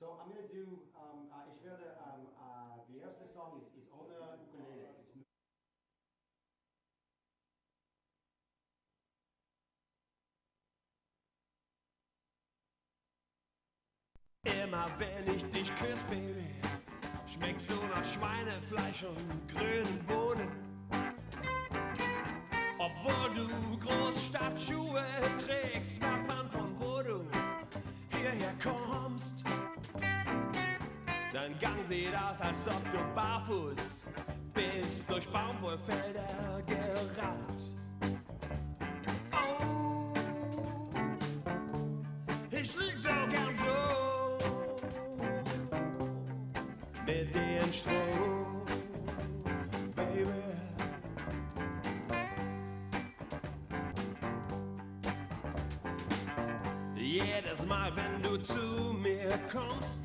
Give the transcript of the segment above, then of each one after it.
So I'm gonna do, ich werde, the erste Song is ohne Ukulele. Immer wenn ich dich küss, Baby, schmeckst du nach Schweinefleisch und grünen Bohnen. Obwohl du Großstadtschuhe trägst, merkt man von wo du hierher kommst. Dein Gang sieht aus, als ob du barfuß bist, durch Baumwollfelder gerannt. Oh, ich lieg so gern so mit dir im Stroh, Baby. Jedes Mal, wenn du zu mir kommst,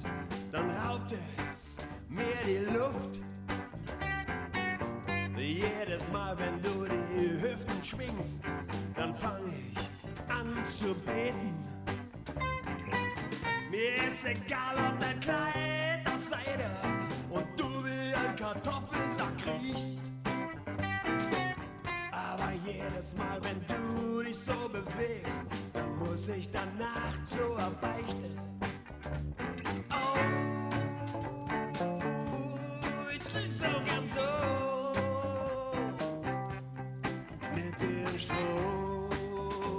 dann raubt es mir die Luft. Jedes Mal, wenn du die Hüften schwingst, dann fang ich an zu beten. Mir ist egal, ob dein Kleid aus Seide und du wie ein Kartoffelsack riechst. Aber jedes Mal, wenn du dich so bewegst, dann muss ich danach zur Beichte. Oh, ich lieg so gern so mit dem Stroh, Baby.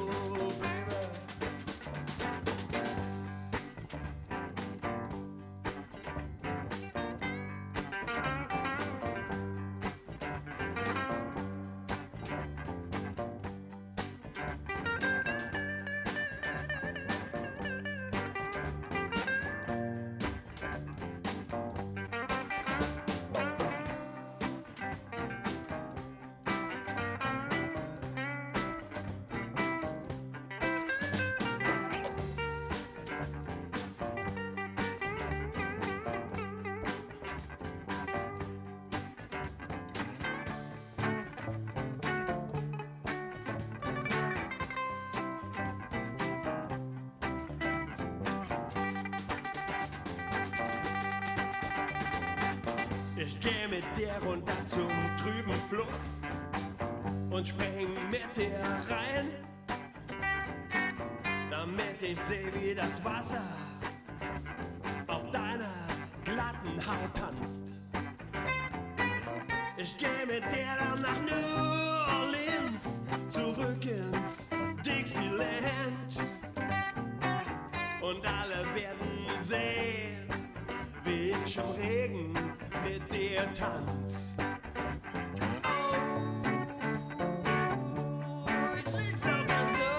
Ich geh mit dir runter zum trüben Fluss und spring mit dir rein, damit ich seh, wie das Wasser auf deiner glatten Haut tanzt. Ich geh mit dir dann nach New Orleans, zurück ins Dixieland, und alle werden sehen, wie ich im Regen mit dir tanz. Oh, ich lieg so gern so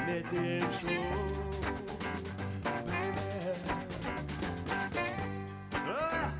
mit dem Stroh, Baby. Ah.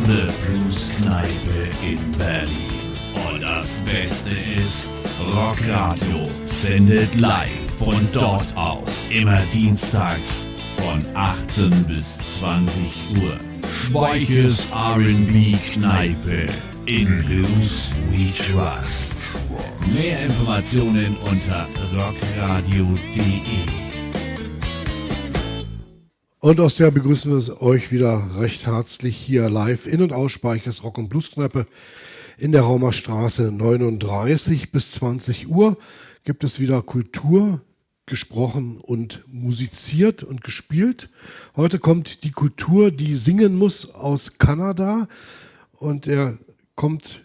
The Blueskneipe in Berlin. Und das Beste ist, Rockradio sendet live von dort aus. Immer dienstags von 18 bis 20 Uhr. Speiches R&B Kneipe. In Blues We Trust. Mehr Informationen unter rockradio.de. Und aus der begrüßen wir euch wieder recht herzlich hier live in und aus Speiches Rock- und Blueskneipe in der Raumer Straße 39 bis 20 Uhr gibt es wieder Kultur, gesprochen und musiziert und gespielt. Heute kommt die Kultur, die singen muss, aus Kanada und er kommt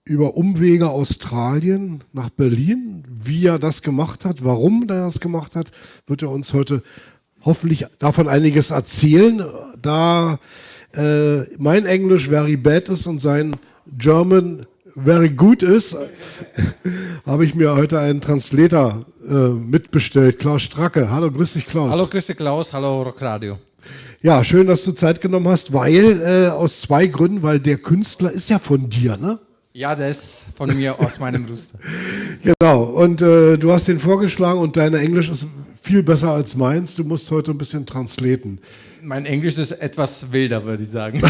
über Umwege Australien nach Berlin. Wie er das gemacht hat, warum er das gemacht hat, wird er uns heute hoffentlich davon einiges erzählen. Da mein Englisch very bad ist und sein German very good ist, habe ich mir heute einen Translator mitbestellt. Klaus Stracke. Hallo, grüß dich, Klaus. Hallo, grüß dich, Klaus. Hallo, Rockradio. Ja, schön, dass du Zeit genommen hast, weil aus zwei Gründen, weil der Künstler ist ja von dir, ne? Ja, der ist von mir aus meinem Rooster. Genau, und du hast den vorgeschlagen und dein Englisch ist viel besser als meins. Du musst heute ein bisschen translaten. Mein Englisch ist etwas wilder, würde ich sagen.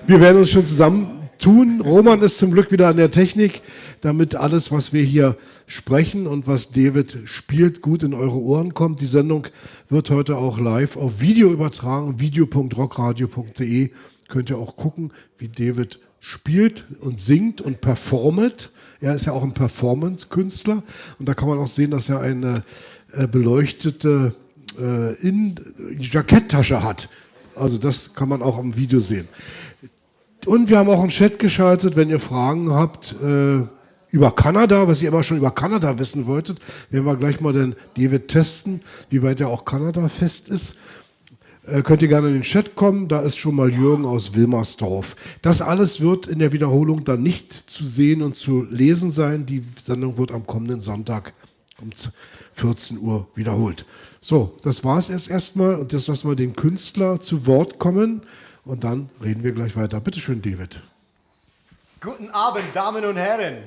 Wir werden uns schon zusammentun. Roman ist zum Glück wieder an der Technik, damit alles, was wir hier sprechen und was David spielt, gut in eure Ohren kommt. Die Sendung wird heute auch live auf Video übertragen. video.rockradio.de könnt ihr auch gucken, wie David spielt und singt und performt. Er ist ja auch ein Performance-Künstler und da kann man auch sehen, dass er eine beleuchtete Jacketttasche hat. Also das kann man auch am Video sehen. Und wir haben auch einen Chat geschaltet, wenn ihr Fragen habt über Kanada, was ihr immer schon über Kanada wissen wolltet, werden wir gleich mal den David testen, wie weit er auch Kanada fest ist. Könnt ihr gerne in den Chat kommen, da ist schon mal Jürgen aus Wilmersdorf. Das alles wird in der Wiederholung dann nicht zu sehen und zu lesen sein. Die Sendung wird am kommenden Sonntag um 14 Uhr wiederholt. So, das war es erstmal und jetzt lassen wir den Künstler zu Wort kommen und dann reden wir gleich weiter. Bitte schön, David. Guten Abend, Damen und Herren.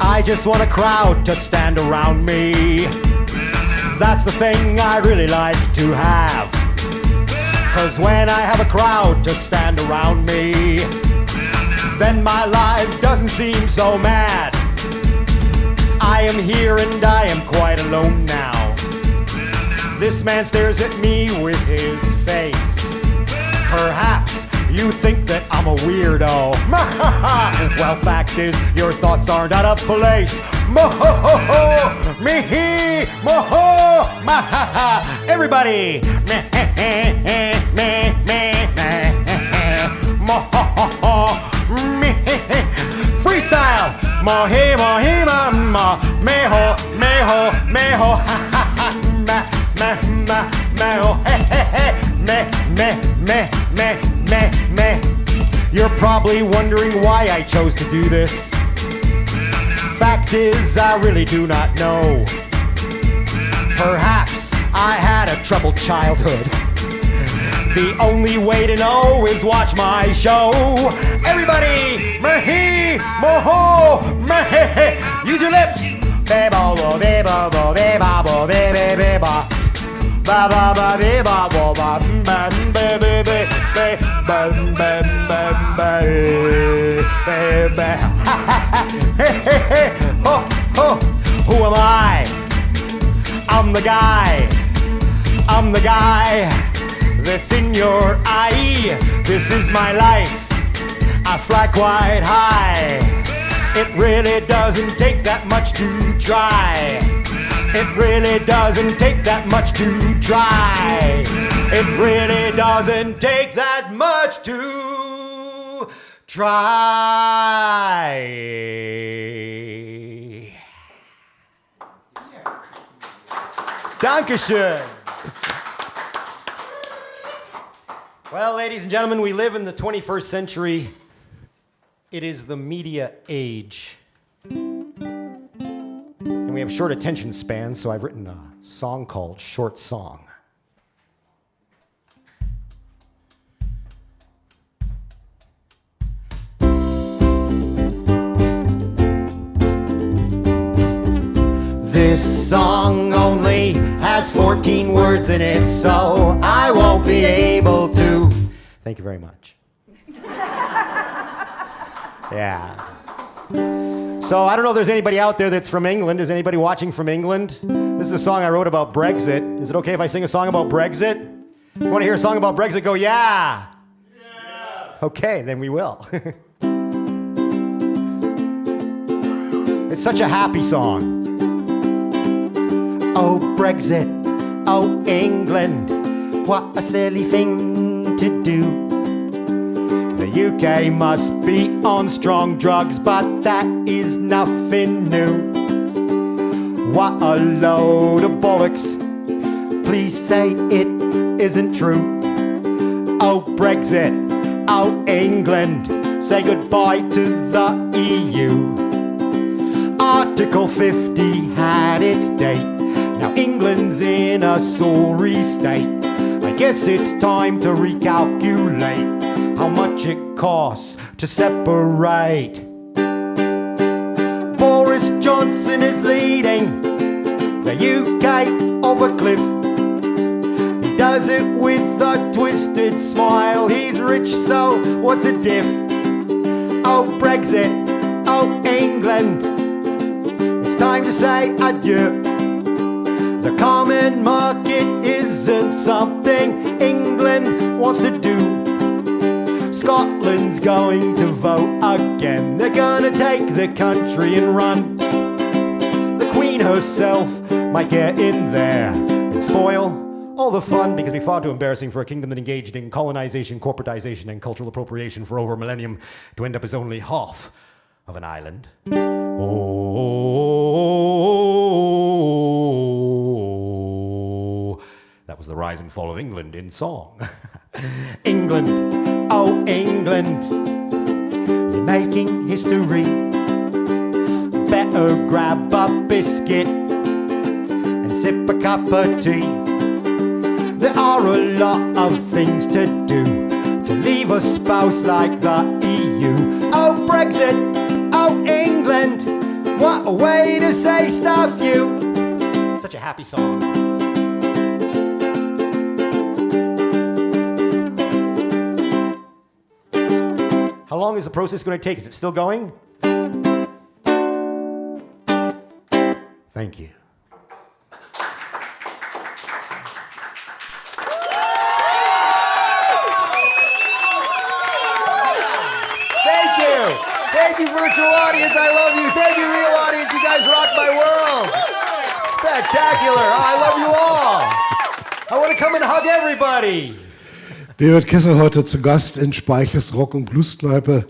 I just want a crowd to stand around me. That's the thing I really like to have. 'Cause when I have a crowd to stand around me, then my life doesn't seem so mad. I am here and I am quite alone now. This man stares at me with his face. Perhaps you think that I'm a weirdo. Well, fact is, your thoughts aren't out of place. Everybody. Freestyle. Mohe, mohe, ma, meho, meho, meho, meho, me. You're probably wondering why I chose to do this. Fact is, I really do not know. Perhaps I had a troubled childhood. The only way to know is watch my show. Everybody, mehe, moho, mehe. Use your lips. Beba, bo, beba, bo, beba, bo, beba, beba. Ba ba ba be ba bo ba ba be be be be ba ba ba ba ho ho. Who am I? I'm the guy. I'm the guy that's in your eye. This is my life. I fly quite high. It really doesn't take that much to try. It really doesn't take that much to try. It really doesn't take that much to try. Dankeschön. Well, ladies and gentlemen, we live in the 21st century. It is the media age. And we have short attention spans, so I've written a song called Short Song. This song only has 14 words in it, so I won't be able to. Thank you very much. Yeah. So I don't know if there's anybody out there that's from England. Is anybody watching from England? This is a song I wrote about Brexit. Is it okay if I sing a song about Brexit? If you want to hear a song about Brexit, go, yeah. Yeah. Okay, then we will. It's such a happy song. Oh, Brexit, oh, England, what a silly thing to do. The UK must be on strong drugs, but that is nothing new. What a load of bollocks. Please say it isn't true. Oh, Brexit, oh, England, say goodbye to the EU. Article 50 had its date. Now England's in a sorry state. I guess it's time to recalculate how much it costs to separate. Boris Johnson is leading the UK over a cliff. He does it with a twisted smile. He's rich, so what's the diff? Oh, Brexit, oh, England, it's time to say adieu. The common market isn't something England wants to do. Scotland's going to vote again. They're gonna take the country and run. The Queen herself might get in there and spoil all the fun, because it'd be far too embarrassing for a kingdom that engaged in colonization, corporatization, and cultural appropriation for over a millennium to end up as only half of an island. Oh, that was the rise and fall of England in song. England, oh England, you're making history. Better grab a biscuit and sip a cup of tea. There are a lot of things to do to leave a spouse like the EU. Oh Brexit, oh England, what a way to say stuff you. Such a happy song. How long is the process going to take? Is it still going? Thank you. Thank you. Thank you, virtual audience. I love you. Thank you, real audience. You guys rock my world. Spectacular. Oh, I love you all. I want to come and hug everybody. David Cassel heute zu Gast in Speiches Rock- und Blueskneipe,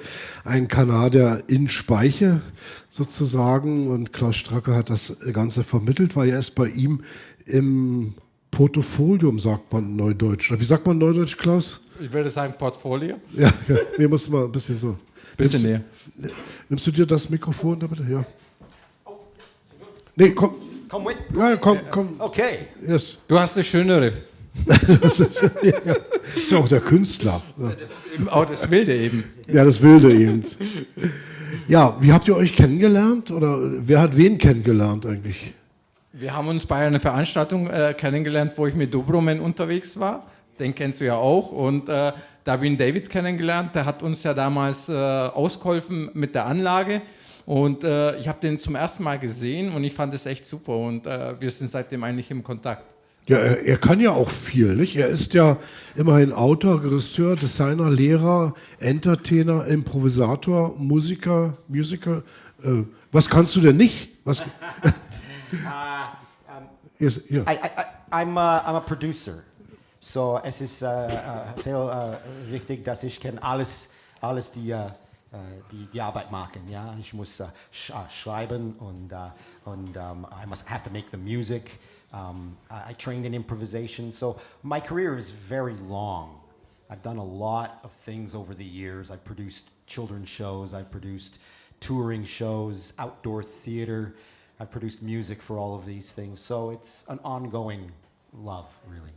ein Kanadier in Speiche sozusagen. Und Klaus Stracke hat das Ganze vermittelt, weil er ist bei ihm im Portfolium, sagt man Neudeutsch. Wie sagt man Neudeutsch, Klaus? Ich würde sagen Portfolio. Ja, nee, musst du mal ein bisschen so. Bisschen näher. Nimmst du dir das Mikrofon da bitte? Ja. Nee, komm. Komm mit. Ja, komm. Okay. Yes. Du hast eine schönere. Das ist ja auch der Künstler. Ja. Das ist eben auch das Wilde eben. Ja, das Wilde eben. Ja, wie habt ihr euch kennengelernt? Oder wer hat wen kennengelernt eigentlich? Wir haben uns bei einer Veranstaltung kennengelernt, wo ich mit Dobromen unterwegs war. Den kennst du ja auch. Und da habe ich David kennengelernt. Der hat uns ja damals ausgeholfen mit der Anlage. Und ich habe den zum ersten Mal gesehen und ich fand es echt super. Und wir sind seitdem eigentlich im Kontakt. Ja, er kann ja auch viel, nicht? Er ist ja immerhin Autor, Regisseur, Designer, Lehrer, Entertainer, Improvisator, Musiker. Was kannst du denn nicht? Was? Yes, yeah. I'm a producer. So es ist sehr wichtig, dass ich kann alles die Arbeit machen. Ja? Ich muss schreiben und I must have to make the music. I trained in improvisation, so my career is very long. I've done a lot of things over the years. I've produced children's shows, I've produced touring shows, outdoor theater. I've produced music for all of these things. So it's an ongoing love, really.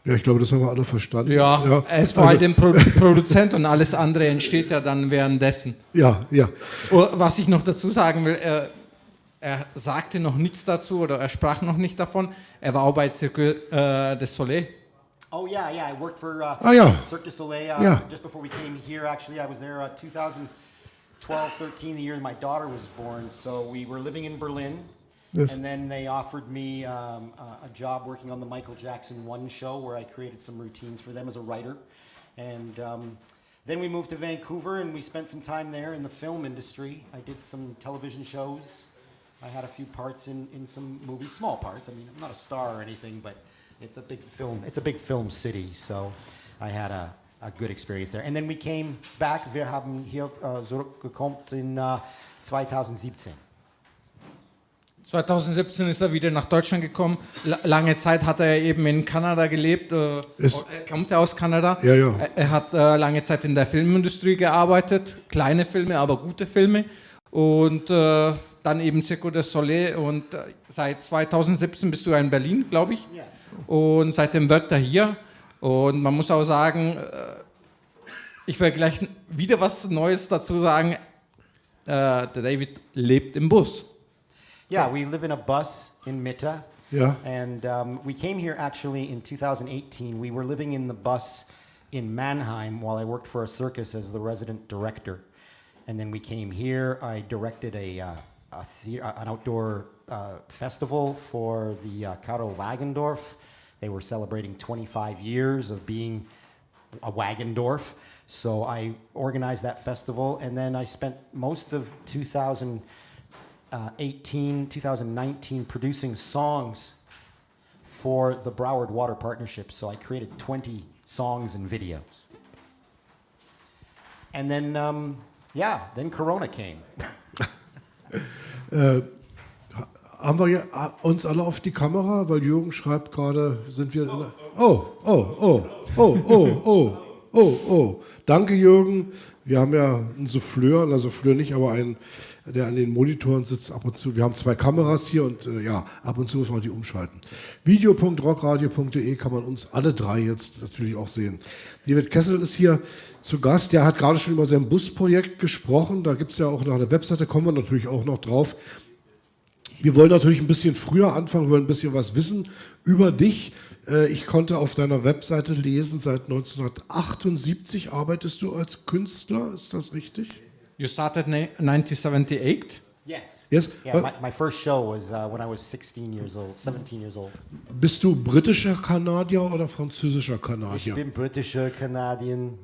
Ja, ich glaube, das haben wir alle verstanden. Ja, er ist vor allem Produzent und alles andere entsteht ja dann währenddessen. Ja, ja. Was ich noch dazu sagen will, er sagte noch nichts dazu oder er sprach noch nicht davon. Er war auch bei Cirque du Soleil. Oh yeah, I worked for Cirque du Soleil just before we came here. Actually, I was there 2012, 13, the year my daughter was born. So we were living in Berlin, and then they offered me a job working on the Michael Jackson 1 show, where I created some routines for them as a writer. And then we moved to Vancouver, and we spent some time there in the film industry. I did some television shows. I had a few parts in some movies, small parts. I mean, I'm not a star or anything, but it's a big film city, so I had a good experience there. And then we came back. Wir haben hier zurückgekommen in 2017. 2017 ist er wieder nach Deutschland gekommen. Lange Zeit hat er eben in Kanada gelebt. Er kommt ja aus Kanada. Ja, ja. Er hat lange Zeit in der Filmindustrie gearbeitet. Kleine Filme, aber gute Filme. Und dann eben Cirque du Soleil. Und seit 2017 bist du ja in Berlin, glaube ich. Ja. Und seitdem wirkt er hier. Und man muss auch sagen, ich werde gleich wieder was Neues dazu sagen. Der David lebt im Bus. Yeah, we live in a bus in Mitte. Yeah. And we came here actually in 2018. We were living in the bus in Mannheim while I worked for a circus as the resident director. And then we came here. I directed an outdoor festival for the Karl Wagendorf. They were celebrating 25 years of being a Wagendorf. So I organized that festival, and then I spent most of 2019 producing songs for the Broward Water Partnership. So I created 20 songs and videos. And then, then Corona came. Haben wir uns alle auf die Kamera? Weil Jürgen schreibt gerade, sind wir... Oh. Danke, Jürgen. Wir haben ja einen Souffleur nicht, aber einen, der an den Monitoren sitzt ab und zu. Wir haben 2 Kameras hier und ab und zu muss man die umschalten. Video.rockradio.de kann man uns alle 3 jetzt natürlich auch sehen. David Cassel ist hier zu Gast. Der hat gerade schon über sein Busprojekt gesprochen. Da gibt es ja auch noch eine Webseite, kommen wir natürlich auch noch drauf. Wir wollen natürlich ein bisschen früher anfangen, wir wollen ein bisschen was wissen über dich. Ich konnte auf deiner Webseite lesen, seit 1978 arbeitest du als Künstler, ist das richtig? You started 1978? Yes. Yes. Yeah, my first show was when I was 17 years old. Bist du britischer Kanadier oder französischer Kanadier? Ich bin britischer Kanadier.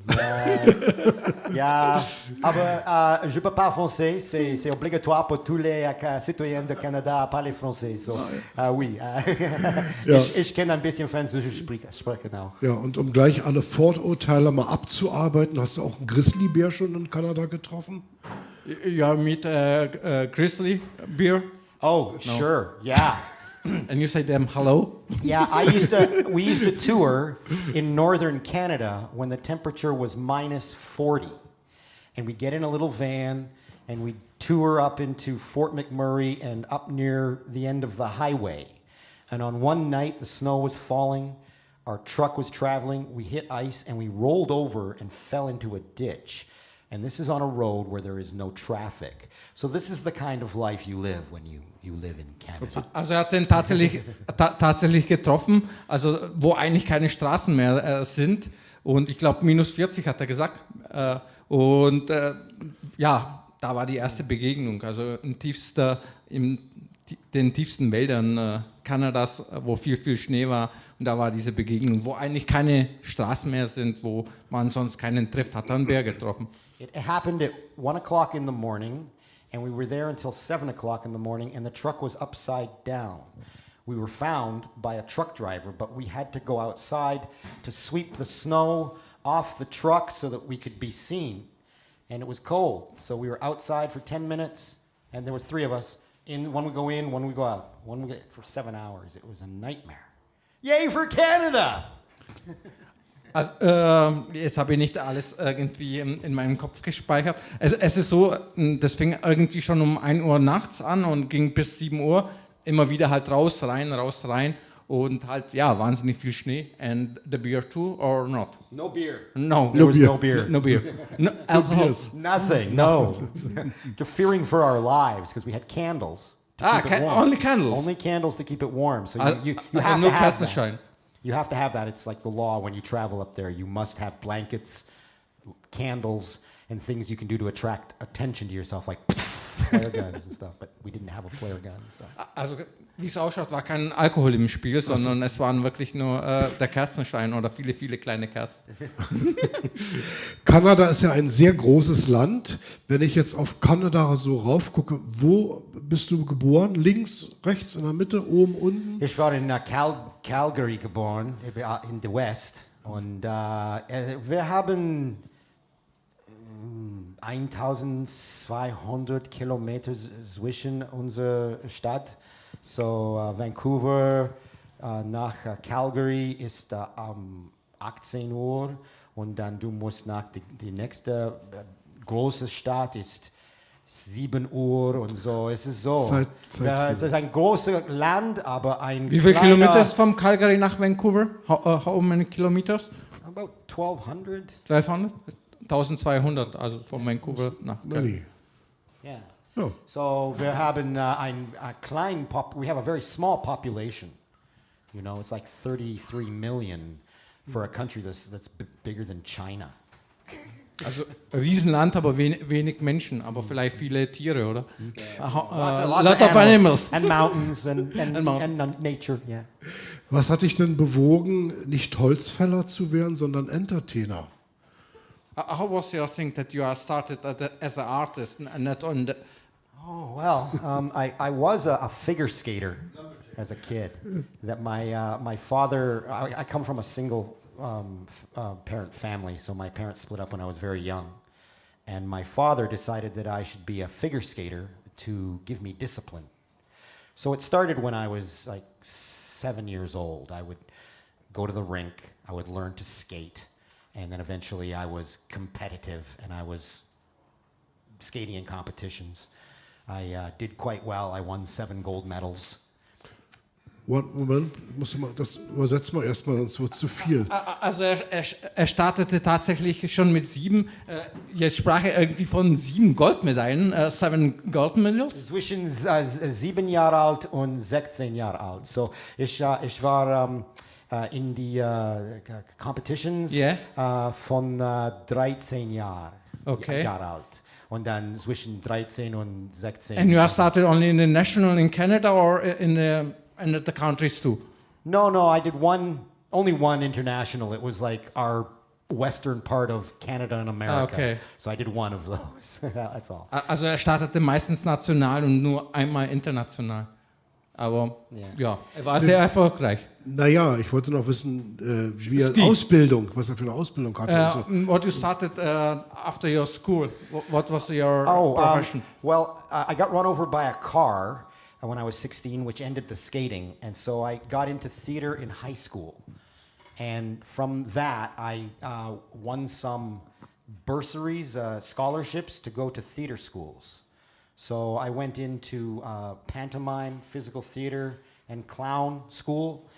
Ja, aber je peux pas français, c'est obligatoire pour tous les citoyens de Canada à parler français. So, oui. Ich kann ein bisschen Französisch sprechen auch. Ja, und um gleich alle Vorurteile mal abzuarbeiten, hast du auch einen Grizzlybär schon in Kanada getroffen? You meet grizzly bear? Oh, no. Sure, yeah. And you say to them, hello? Yeah, we used to tour in northern Canada when the temperature was minus 40. And we'd get in a little van and we'd tour up into Fort McMurray and up near the end of the highway. And on one night, the snow was falling, our truck was traveling, we hit ice and we rolled over and fell into a ditch. And this is on a road where there is no traffic. So this is the kind of life you live when you live in Canada. Also er hat den tatsächlich getroffen, also wo eigentlich keine Straßen mehr sind. Und ich glaube minus 40 hat er gesagt. Da war die erste Begegnung. Also in den tiefsten Wäldern Kanadas, wo viel Schnee war. Und da war diese Begegnung, wo eigentlich keine Straßen mehr sind, wo man sonst keinen trifft. Hat er einen Bär getroffen. It happened at 1 o'clock in the morning, and we were there until 7 o'clock in the morning, and the truck was upside down. We were found by a truck driver, but we had to go outside to sweep the snow off the truck so that we could be seen. And it was cold, so we were outside for 10 minutes, and there was 3 of us. One would go in, one would go out. One would get for 7 hours. It was a nightmare. Yay for Canada! Also, jetzt habe ich nicht alles irgendwie in meinem Kopf gespeichert. Es ist so, das fing irgendwie schon um 1 Uhr nachts an und ging bis 7 Uhr. Immer wieder halt raus, rein. Und halt, ja, wahnsinnig viel Schnee. And the beer too, or not? No beer. No. There was no beer. No beer. No alcohol. Nothing. No. Just fearing for our lives because we had candles to keep it warm. Only candles. Only candles to keep it warm. So you Also have nur to have Kerzenschein. that. You have to have that. It's like the law when you travel up there. You must have blankets, candles, and things you can do to attract attention to yourself, like flare guns and stuff. But we didn't have a flare gun. So. Also, wie es ausschaut, war kein Alkohol im Spiel, sondern es waren wirklich nur der Kerzenschein oder viele, viele kleine Kerzen. Kanada ist ja ein sehr großes Land. Wenn ich jetzt auf Kanada so raufgucke, wo bist du geboren? Links, rechts, in der Mitte, oben, unten? Ich war in Calgary geboren, in the West. Und wir haben 1200 Kilometer zwischen unserer Stadt. So Vancouver nach Calgary ist 18 Uhr und dann du musst nach die nächste große Stadt ist 7 Uhr und so. Es ist so. Es ist ein großes Land, aber ein Wie viele Kilometer ist vom Calgary nach Vancouver? How many kilometers? About 1200. 1200? 1200, also von Vancouver nach Calgary. Yeah. Oh. So wir haben we have a very small population. You know, it's like 33 million for a country that's bigger than China. Also Riesenland, aber wenig Menschen, aber vielleicht viele Tiere, oder? Lots Lot of animals. And mountains and And nature, yeah. Was hat dich denn bewogen, nicht Holzfäller zu werden, sondern Entertainer? How was your thing that you started as an artist and not on the... Oh, well, I was a figure skater as a kid. That my father, I come from a single parent family, so my parents split up when I was very young. And my father decided that I should be a figure skater to give me discipline. So it started when I was like 7 years old. I would go to the rink, I would learn to skate, and then eventually I was competitive and I was skating in competitions. I did quite well. I won 7 gold medals. Moment, musst du mal, das übersetzen wir erstmal, sonst wird es zu viel. Also er startete tatsächlich schon mit 7. Jetzt sprach er irgendwie von 7 Goldmedaillen, 7 Gold Medals. Zwischen 7 Jahre alt und 16 Jahre alt. So ich war in die Competitions von 13 Jahre alt. Und dann zwischen 13 und 16. And you started only in the national in Canada or in the countries too? No, I did only one international. It was like our western part of Canada and America. Okay. So I did one of those. That's all. Also er startete meistens national und nur einmal international. Aber ja, er war sehr erfolgreich. Naja, ich wollte noch wissen, wie er was er für eine Ausbildung hatte. What you started after your school? What was your profession? Well, I got run over by a car when I was 16, which ended the skating. And so I got into theater in high school. And from that, I won some bursaries, scholarships to go to theater schools. So I went into pantomime, physical theater, and clown school.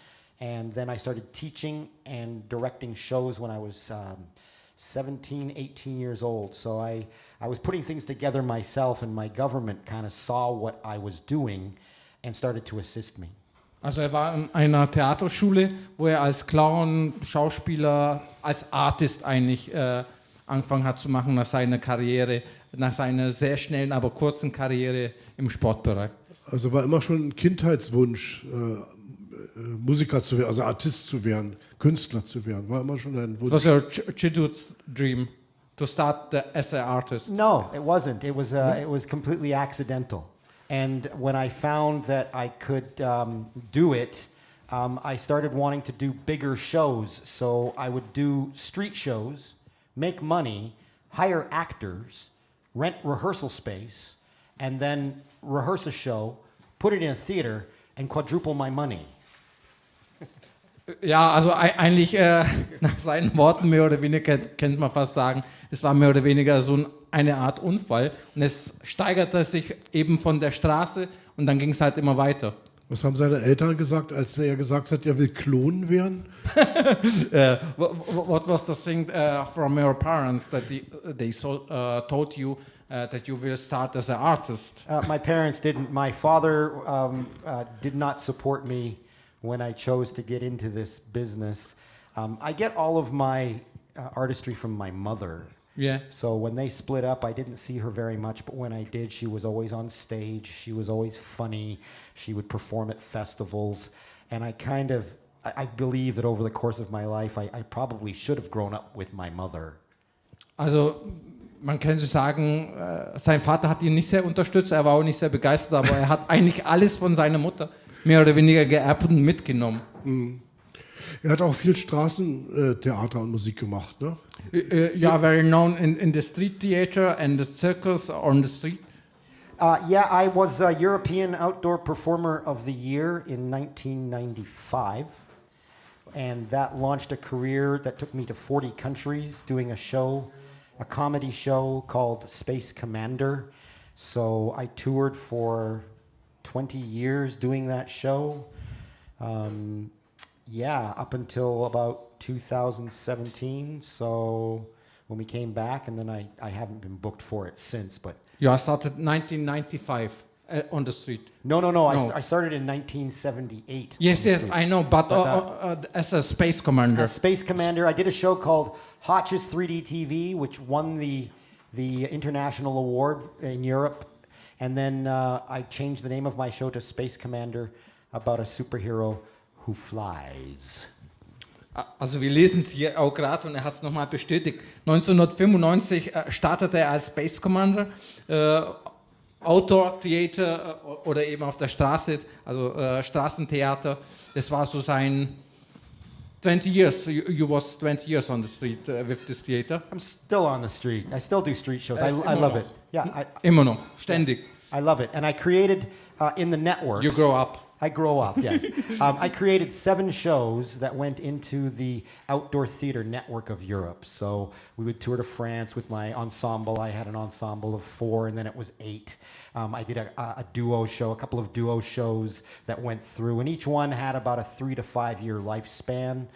And then I started teaching and directing shows when I was 17, 18 years old. So I was putting things together myself, and my government kind of saw what I was doing and started to assist me. Also er war in einer Theaterschule, wo er als Clown, Schauspieler, als Artist eigentlich angefangen hat zu machen nach seiner Karriere, nach seiner sehr schnellen, aber kurzen Karriere im Sportbereich. Also war immer schon ein Kindheitswunsch, Musiker zu werden, also Artist zu werden, Künstler zu werden. War immer schon ein Wunsch. Was your childhood's dream to start as an artist? No, it wasn't. It was completely accidental. And when I found that I could do it, I started wanting to do bigger shows. So I would do street shows, make money, hire actors, rent rehearsal space, and then rehearse a show, put it in a theater, and quadruple my money. Ja, also eigentlich nach seinen Worten mehr oder weniger könnte man fast sagen, es war mehr oder weniger so eine Art Unfall und es steigerte sich eben von der Straße und dann ging es halt immer weiter. Was haben seine Eltern gesagt, als er gesagt hat, er will Klonen werden? What was the thing from your parents that told you that you will start as an artist? My parents didn't. My father did not support me when I chose to get into this business. I get all of my artistry from my mother. Yeah. So when they split up, I didn't see her very much, but when I did, she was always on stage. She was always funny. She would perform at festivals. And I believe that over the course of my life, I probably should have grown up with my mother. Also man könnte sagen, sein Vater hat ihn nicht sehr unterstützt, er war auch nicht sehr begeistert, aber er hat eigentlich alles von seiner Mutter mehr oder weniger geerbt und mitgenommen. Er hat auch viel Straßentheater und Musik gemacht, ne? Yeah, very known in the street theater and the circus on the street. Yeah, I was a European Outdoor Performer of the Year in 1995. And that launched a career that took me to 40 countries doing a comedy show called Space Commander. So I toured for 20 years doing that show. Up until about 2017. So when we came back, and then I haven't been booked for it since. But I started 1995 on the street. No. I started in 1978. Yes, I know, but as a space commander. As Space Commander, I did a show called Hotch's 3D TV, which won the international award in Europe. And then I changed the name of my show to Space Commander, about a superhero who flies. Also wir lesen es hier auch gerade und er hat es nochmal bestätigt. 1995 startete er als Space Commander, Outdoor Theater oder eben auf der Straße, also Straßentheater. Das war so sein 20 years. You was 20 years on the street with this theater. I'm still on the street. I still do street shows. I love it. Yeah, immer noch, ständig. I love it. And I created in the networks. You grow up. I grow up, yes. I created 7 shows that went into the Outdoor Theater Network of Europe. So we would tour to France with my ensemble. I had an ensemble of 4, and then it was 8. I did a duo show, a couple of duo shows that went through, and each one had about a 3 to 5 year lifespan.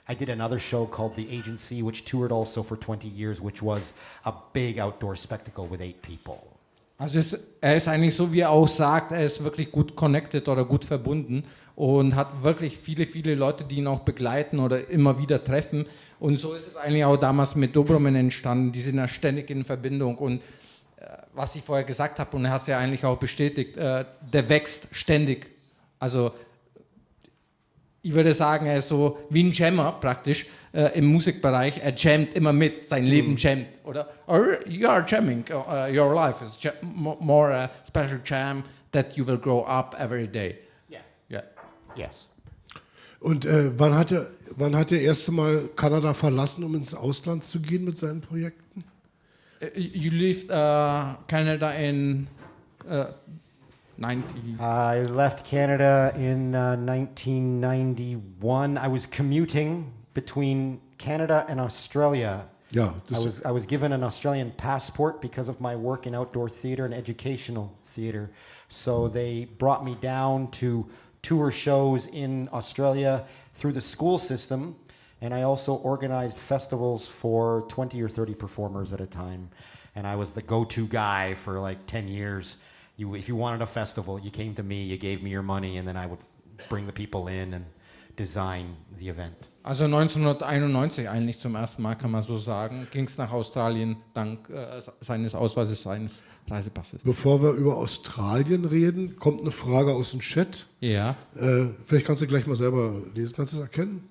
I did another show called The Agency, which toured also for 20 years, which was a big outdoor spectacle with 8 people. Also er ist eigentlich so, wie er auch sagt, er ist wirklich gut connected oder gut verbunden und hat wirklich viele, viele Leute, die ihn auch begleiten oder immer wieder treffen. Und so ist es eigentlich auch damals mit Dobromen entstanden. Die sind ja ständig in Verbindung. Und was ich vorher gesagt habe, und er hat es ja eigentlich auch bestätigt, der wächst ständig. Also ich würde sagen, er ist so wie ein Jammer praktisch im Musikbereich. Er jammt immer mit, sein Leben jammt, oder? Or you are jamming, your life is more a special jam that you will grow up every day. Yeah. Yes. Und wann hat er erste Mal Kanada verlassen, um ins Ausland zu gehen mit seinen Projekten? You left Canada in 90. I left Canada in 1991. I was commuting between Canada and Australia. Ja, I was given an Australian passport because of my work in outdoor theater and educational theater. So they brought me down to tour shows in Australia through the school system. And I also organized festivals for 20 or 30 performers at a time. And I was the go-to guy for like 10 years. If you wanted a festival, you came to me, you gave me your money, and then I would bring the people in and design the event. Also 1991 eigentlich zum ersten Mal, kann man so sagen, ging es nach Australien dank seines Ausweises, seines Reisepasses. Bevor wir über Australien reden, kommt eine Frage aus dem Chat. Ja. Vielleicht kannst du gleich mal selber lesen. Kannst du es erkennen?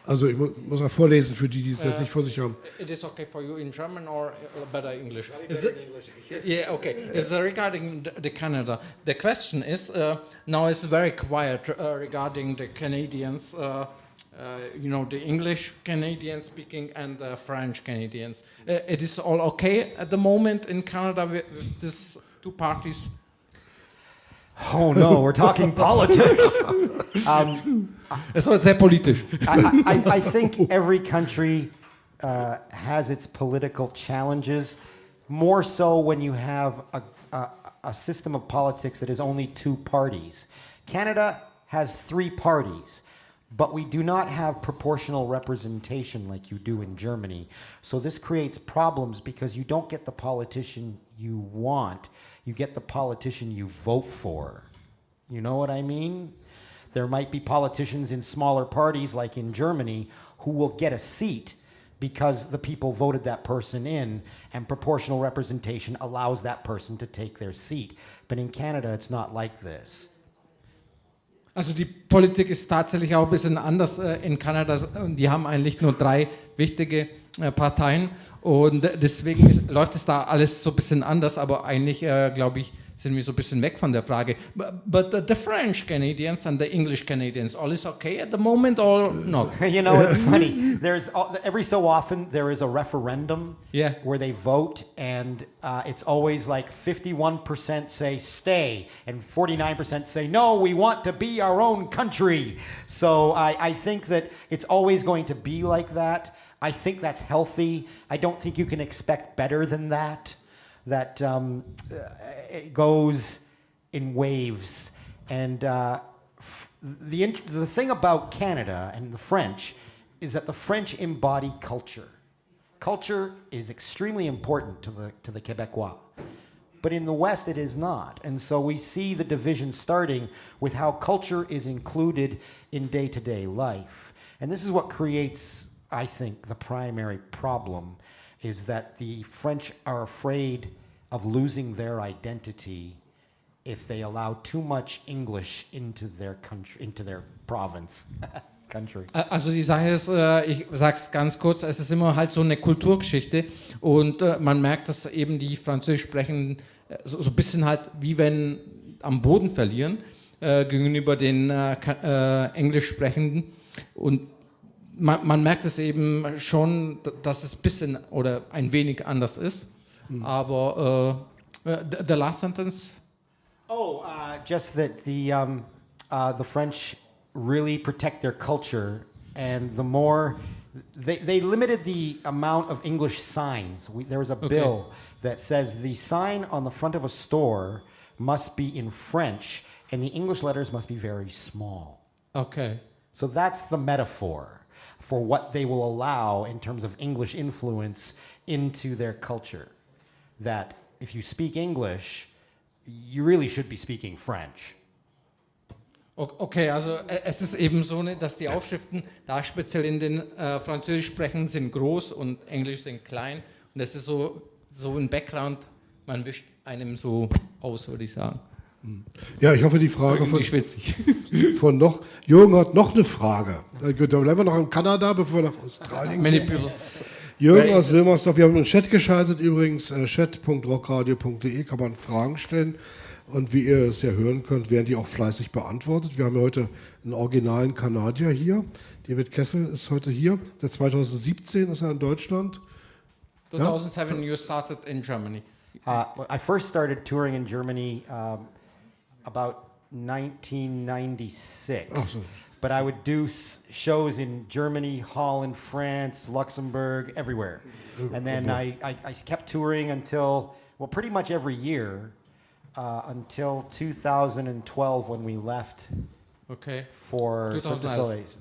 Also ich muss mal vorlesen für die, die es jetzt nicht vor sich haben. It is okay for you in German or better English? Is it? Yeah, okay. It's regarding the Canada. The question is, now it's very quiet regarding the Canadians, the English Canadian speaking and the French Canadians. It is all okay at the moment in Canada with these two parties? Oh no, we're talking politics. Es war sehr politisch. I think every country has its political challenges, more so when you have a system of politics that is only two parties. Canada has three parties, but we do not have proportional representation like you do in Germany. So this creates problems because you don't get the politician you want, you get the politician you vote for. You know what I mean? There might be politicians in smaller parties, like in Germany, who will get a seat because the people voted that person in, and proportional representation allows that person to take their seat. But in Canada, it's not like this. Also die Politik ist tatsächlich auch ein bisschen anders in Kanada. Die haben eigentlich nur 3 wichtige Parteien und deswegen läuft es da alles so ein bisschen anders, aber eigentlich, glaube ich, sind wir so ein bisschen weg von der Frage. But the French Canadians and the English Canadians, all is okay at the moment or not? You know, it's funny. There's every so often there is a referendum where they vote, and it's always like 51% say stay and 49% say no, we want to be our own country. So I think that it's always going to be like that. I think that's healthy. I don't think you can expect better than that. That it goes in waves. And the thing about Canada and the French is that the French embody culture. Culture is extremely important to the Quebecois. But in the West, it is not. And so we see the division starting with how culture is included in day-to-day life. And this is what creates, I think, the primary problem, is that the French are afraid of losing their identity if they allow too much English into their country, into their province. Country. Also die Sache ist, ich sage es ganz kurz, es ist immer halt so eine Kulturgeschichte und man merkt, dass eben die Französisch sprechenden so ein bisschen halt wie wenn am Boden verlieren gegenüber den Englisch sprechenden und man merkt es eben schon, dass es ein bisschen oder ein wenig anders ist, aber the last sentence? Oh, just that the French really protect their culture, and the more they limited the amount of English signs. There was a bill that says the sign on the front of a store must be in French, and the English letters must be very small. Okay. So that's the metaphor for what they will allow in terms of English influence into their culture. That if you speak English, you really should be speaking French. Okay, also es ist eben so, dass die Aufschriften da speziell in den Französisch sprechen sind groß und Englisch sind klein und das ist so ein Background, man wischt einem so aus, würde ich sagen. Ja, ich hoffe, die Frage von noch. Jürgen hat noch eine Frage. Gut, dann bleiben wir noch in Kanada, bevor wir nach Australien gehen. Jürgen aus Wilmersdorf, wir haben einen Chat geschaltet, übrigens chat.rockradio.de, kann man Fragen stellen. Und wie ihr es ja hören könnt, werden die auch fleißig beantwortet. Wir haben ja heute einen originalen Kanadier hier. David Cassel ist heute hier. Seit 2017 ist er in Deutschland. 2007 you started in Germany. I first started touring in Germany about 1996. Ach so. But I would do shows in Germany, Holland, France, Luxembourg, everywhere. And then I kept touring until, well, pretty much every year. Until 2012 when we left for facilities.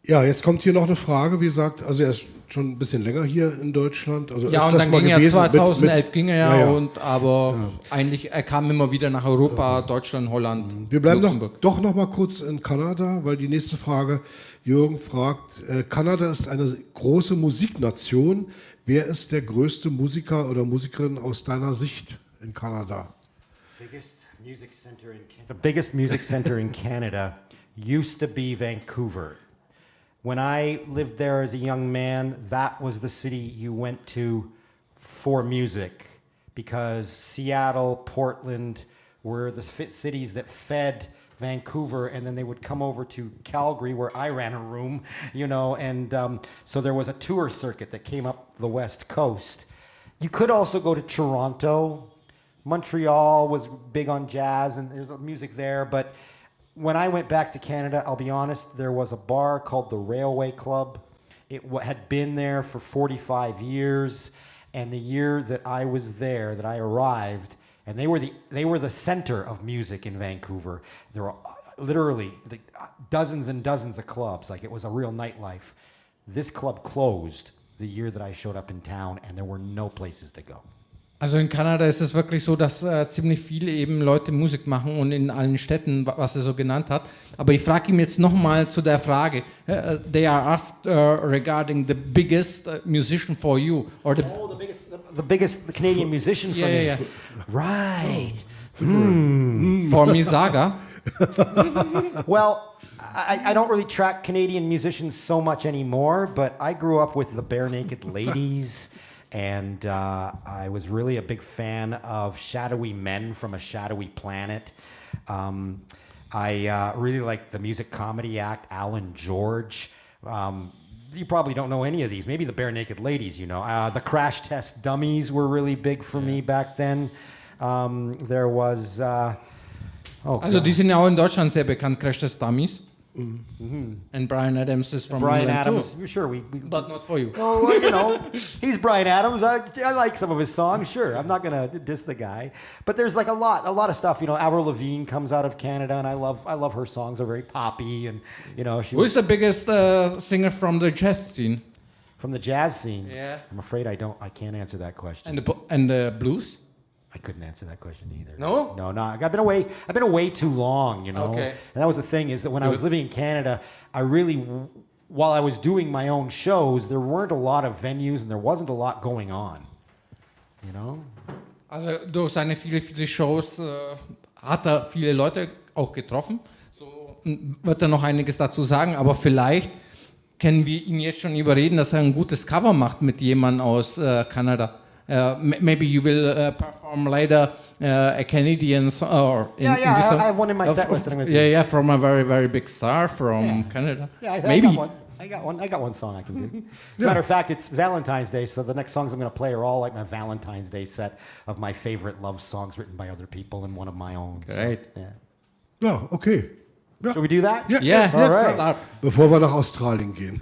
Ja, jetzt kommt hier noch eine Frage, wie gesagt, also er ist schon ein bisschen länger hier in Deutschland. Also ja, und dann ging er 2011 ging er ja, und aber eigentlich, er kam immer wieder nach Europa, Deutschland, Holland, wir bleiben doch noch mal kurz in Kanada, weil die nächste Frage, Jürgen fragt, Kanada ist eine große Musiknation. Wer ist der größte Musiker oder Musikerin aus deiner Sicht in Canada? The biggest music center in Canada used to be Vancouver. When I lived there as a young man, that was the city you went to for music, because Seattle, Portland were the cities that fed Vancouver, and then they would come over to Calgary, where I ran a room, you know, and so there was a tour circuit that came up the West Coast. You could also go to Toronto, Montreal was big on jazz, and there's music there. But when I went back to Canada, I'll be honest, there was a bar called the Railway Club. It had been there for 45 years, and the year that I was there, that I arrived, and they were the center of music in Vancouver. There were literally dozens and dozens of clubs. Like, it was a real nightlife. This club closed the year that I showed up in town, and there were no places to go. Also in Kanada ist es wirklich so, dass ziemlich viele eben Leute Musik machen und in allen Städten, was er so genannt hat. Aber ich frage ihn jetzt nochmal zu der Frage. They are asked regarding the biggest musician for you. Or the the Canadian musician for me. Yeah. Right. For me, Saga. Well, I don't really track Canadian musicians so much anymore, but I grew up with the Bare Naked Ladies. And I was really a big fan of shadowy men from a shadowy planet. I really liked the music comedy act, Alan George. You probably don't know any of these. Maybe the Bare Naked Ladies, you know. The Crash Test Dummies were really big for me back then. There was... Also die sind ja auch in Deutschland sehr bekannt, Crash Test Dummies. And Bryan Adams is from Brian England Adams, too. sure. But not for you. Oh, well, you know, he's Brian Adams. I like some of his songs, sure. I'm not gonna diss the guy, but there's like a lot of stuff. You know, Avril Lavigne comes out of Canada, and I love her songs. They're very poppy, and you know, Who's the biggest singer from the jazz scene? From the jazz scene. Yeah. I'm afraid I can't answer that question. And the blues? I couldn't answer that question either. No? No. I've been away too long, you know. Okay. And that was the thing, is that when I was living in Canada, I really, while I was doing my own shows, there weren't a lot of venues and there wasn't a lot going on, you know. Also durch seine viele Shows hat er viele Leute auch getroffen. So wird er noch einiges dazu sagen, aber vielleicht können wir ihn jetzt schon überreden, dass er ein gutes Cover macht mit jemandem aus Kanada. Maybe you will perform later a Canadian song. I have one in my set list. Yeah, from a very, very big star from Canada. Yeah, Maybe. I got one song I can do. As a matter of fact, it's Valentine's Day, so the next songs I'm going to play are all like my Valentine's Day set of my favorite love songs written by other people and one of my own. Great. So, yeah. Ja, okay. Ja. Should we do that? Yeah, All right. start. Bevor wir nach Australien gehen.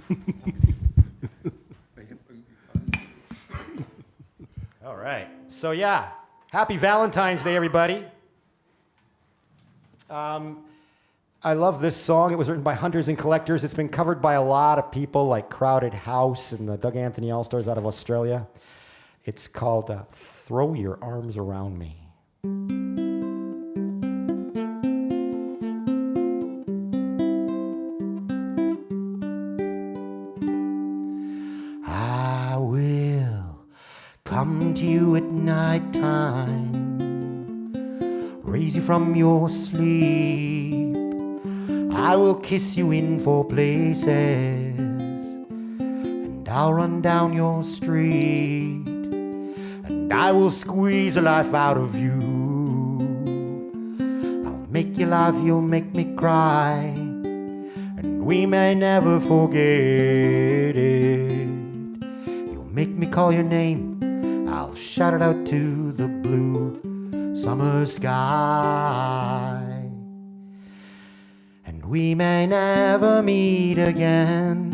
All right. So yeah, happy Valentine's Day, everybody. I love this song. It was written by Hunters and Collectors. It's been covered by a lot of people like Crowded House and the Doug Anthony All-Stars out of Australia. It's called Throw Your Arms Around Me. I will come to you at night time, raise you from your sleep. I will kiss you in 4 places, and I'll run down your street, and I will squeeze the life out of you. I'll make you laugh, you'll make me cry, and we may never forget it. You'll make me call your name, I'll shout it out to the blue summer sky. And we may never meet again,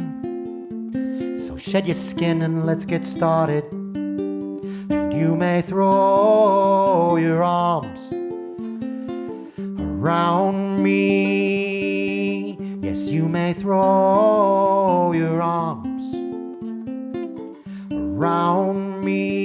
so shed your skin and let's get started. And you may throw your arms around me. Yes, you may throw your arms around me.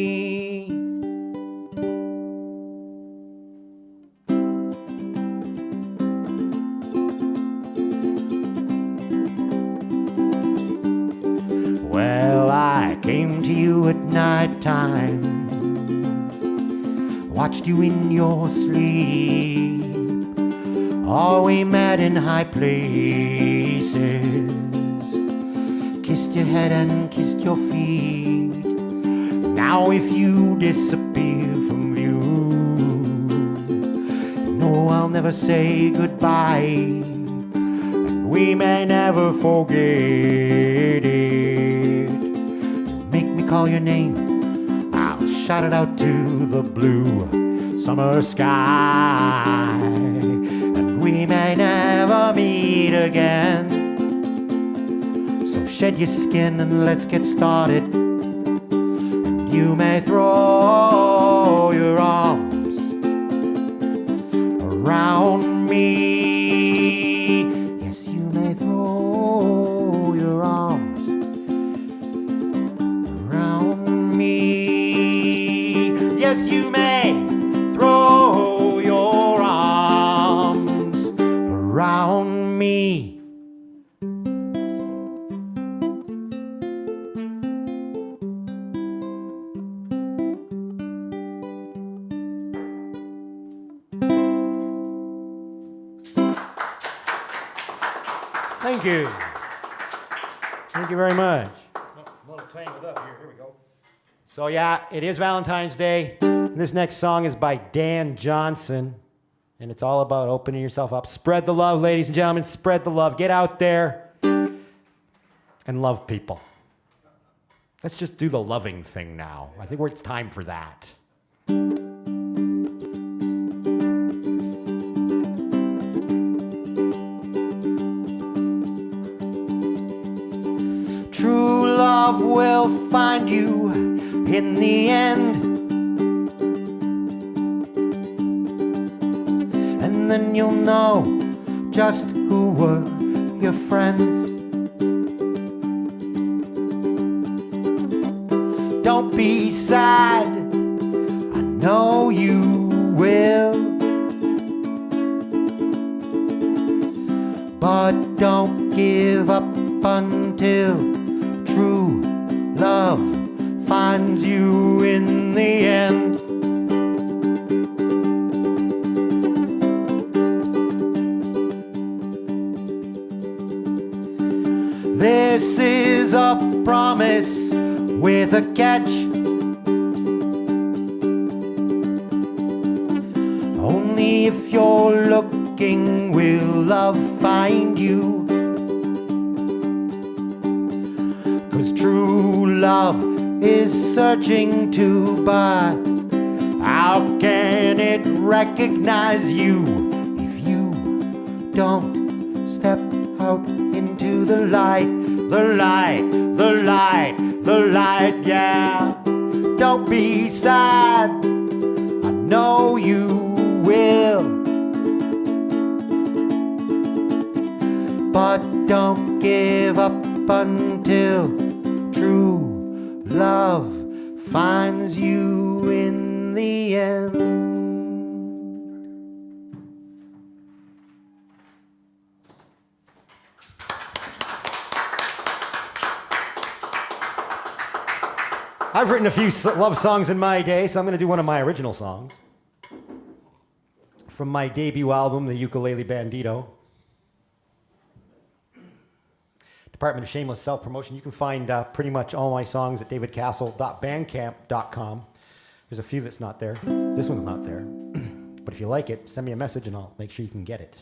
Well, I came to you at night time, watched you in your sleep. Oh, we met in high places, kissed your head and kissed your feet. Now if you disappear from view, you know I'll never say goodbye, and we may never forget it. You make me call your name, I'll shout it out to the blue summer sky, and we may never meet again. So shed your skin and let's get started. And you may throw your arms around me. Yes, you may throw your arms around me. Yes, you may throw your arms around me. Thank you. Thank you very much. A little tangled up here. Here we go. So yeah, it is Valentine's Day. And this next song is by Dan Johnson. And it's all about opening yourself up. Spread the love, ladies and gentlemen. Spread the love. Get out there and love people. Let's just do the loving thing now. I think it's time for that. True love will find you in the end, and then you'll know just who were your friends. Don't be sad, I know you will, but don't give up until true love finds you in the end. This is a promise with a catch. Only if you're looking will love find you. True love is searching too, but how can it recognize you if you don't step out into the light, the light, the light, the light, yeah. Don't be sad, I know you will, but don't give up until true love finds you in the end. I've written a few love songs in my day, so I'm going to do one of my original songs from my debut album, The Ukulele Bandito. Department of Shameless Self-Promotion. You can find pretty much all my songs at davidcassel.bandcamp.com. There's a few that's not there. This one's not there. But if you like it, send me a message and I'll make sure you can get it.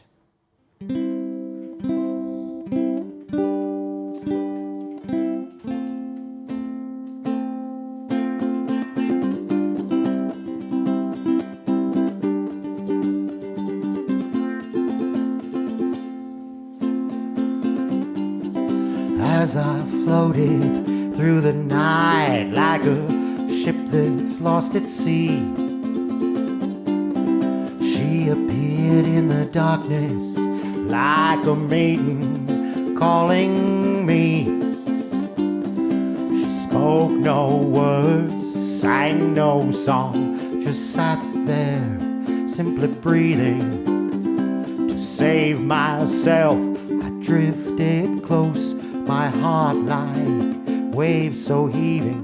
As I floated through the night like a ship that's lost at sea, she appeared in the darkness like a maiden calling me. She spoke no words, sang no song, just sat there simply breathing. To save myself, I drifted close, my heart like waves so heaving.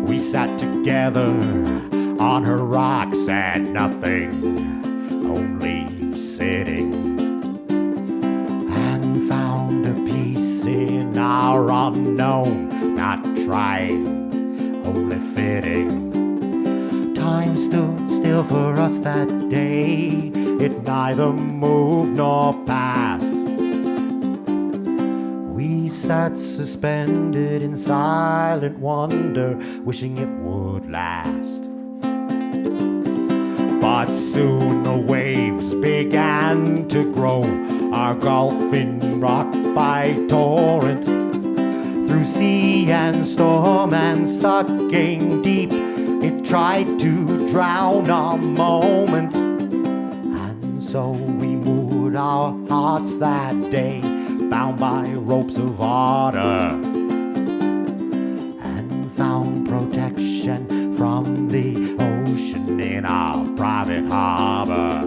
We sat together on her rocks at nothing, only sitting, and found a peace in our unknown, not trying, only fitting. Time stood still for us that day, it neither moved nor passed. sat suspended in silent wonder, wishing it would last. But soon the waves began to grow, our gulfing rocked by torrent. Through sea and storm and sucking deep, it tried to drown our moment. And so we moored our hearts that day, bound by ropes of water, and found protection from the ocean in our private harbor.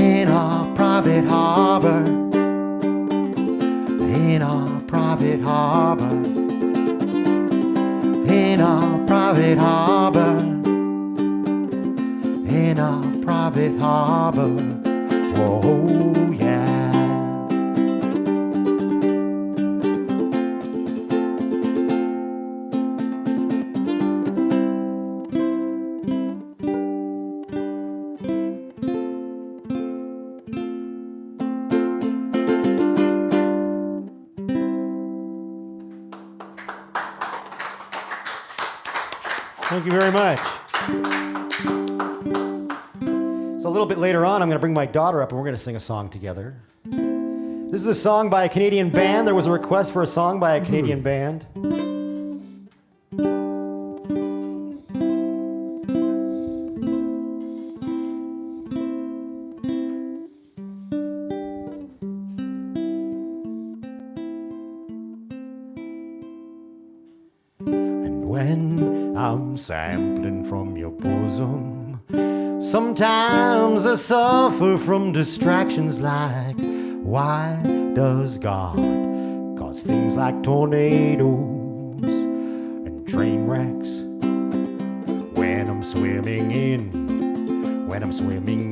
In our private harbor. In our private harbor. In our private harbor. In our private harbor. Whoa, yeah. Thank you very much. So a little bit later on, I'm going to bring my daughter up and we're going to sing a song together. This is a song by a Canadian band. There was a request for a song by a Canadian band. And when I'm sampling from your bosom, sometimes I suffer from distractions like, why does God cause things like tornadoes and train wrecks? When I'm swimming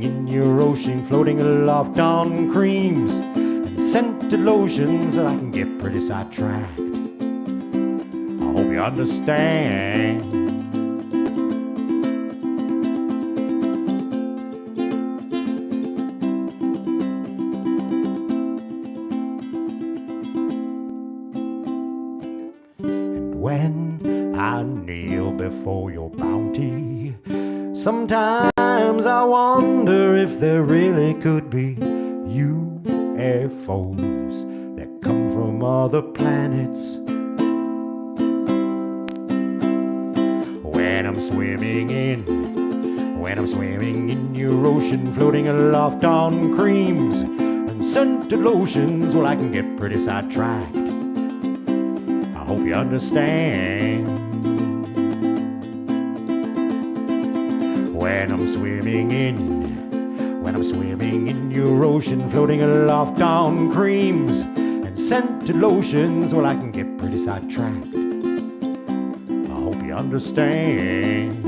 in your ocean, floating aloft on creams and scented lotions, I can get pretty sidetracked. I hope you understand. When I kneel before your bounty, sometimes I wonder if there really could be UFOs that come from other planets. When I'm swimming in your ocean, floating aloft on creams and scented lotions, well, I can get pretty sidetracked. I hope you understand. When I'm swimming in your ocean, floating aloft on creams and scented lotions, well, I can get pretty sidetracked. I hope you understand.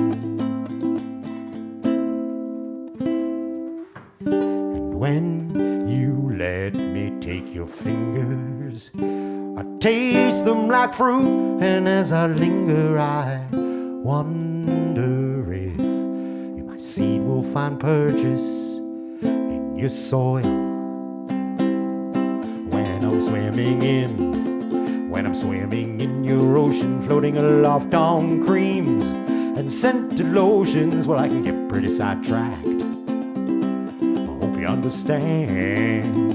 And when you let me take your fingers, I taste them like fruit, and as I linger, I wonder if my seed will find purchase in your soil. When I'm swimming in your ocean, floating aloft on creams and scented lotions, well, I can get pretty sidetracked. I hope you understand.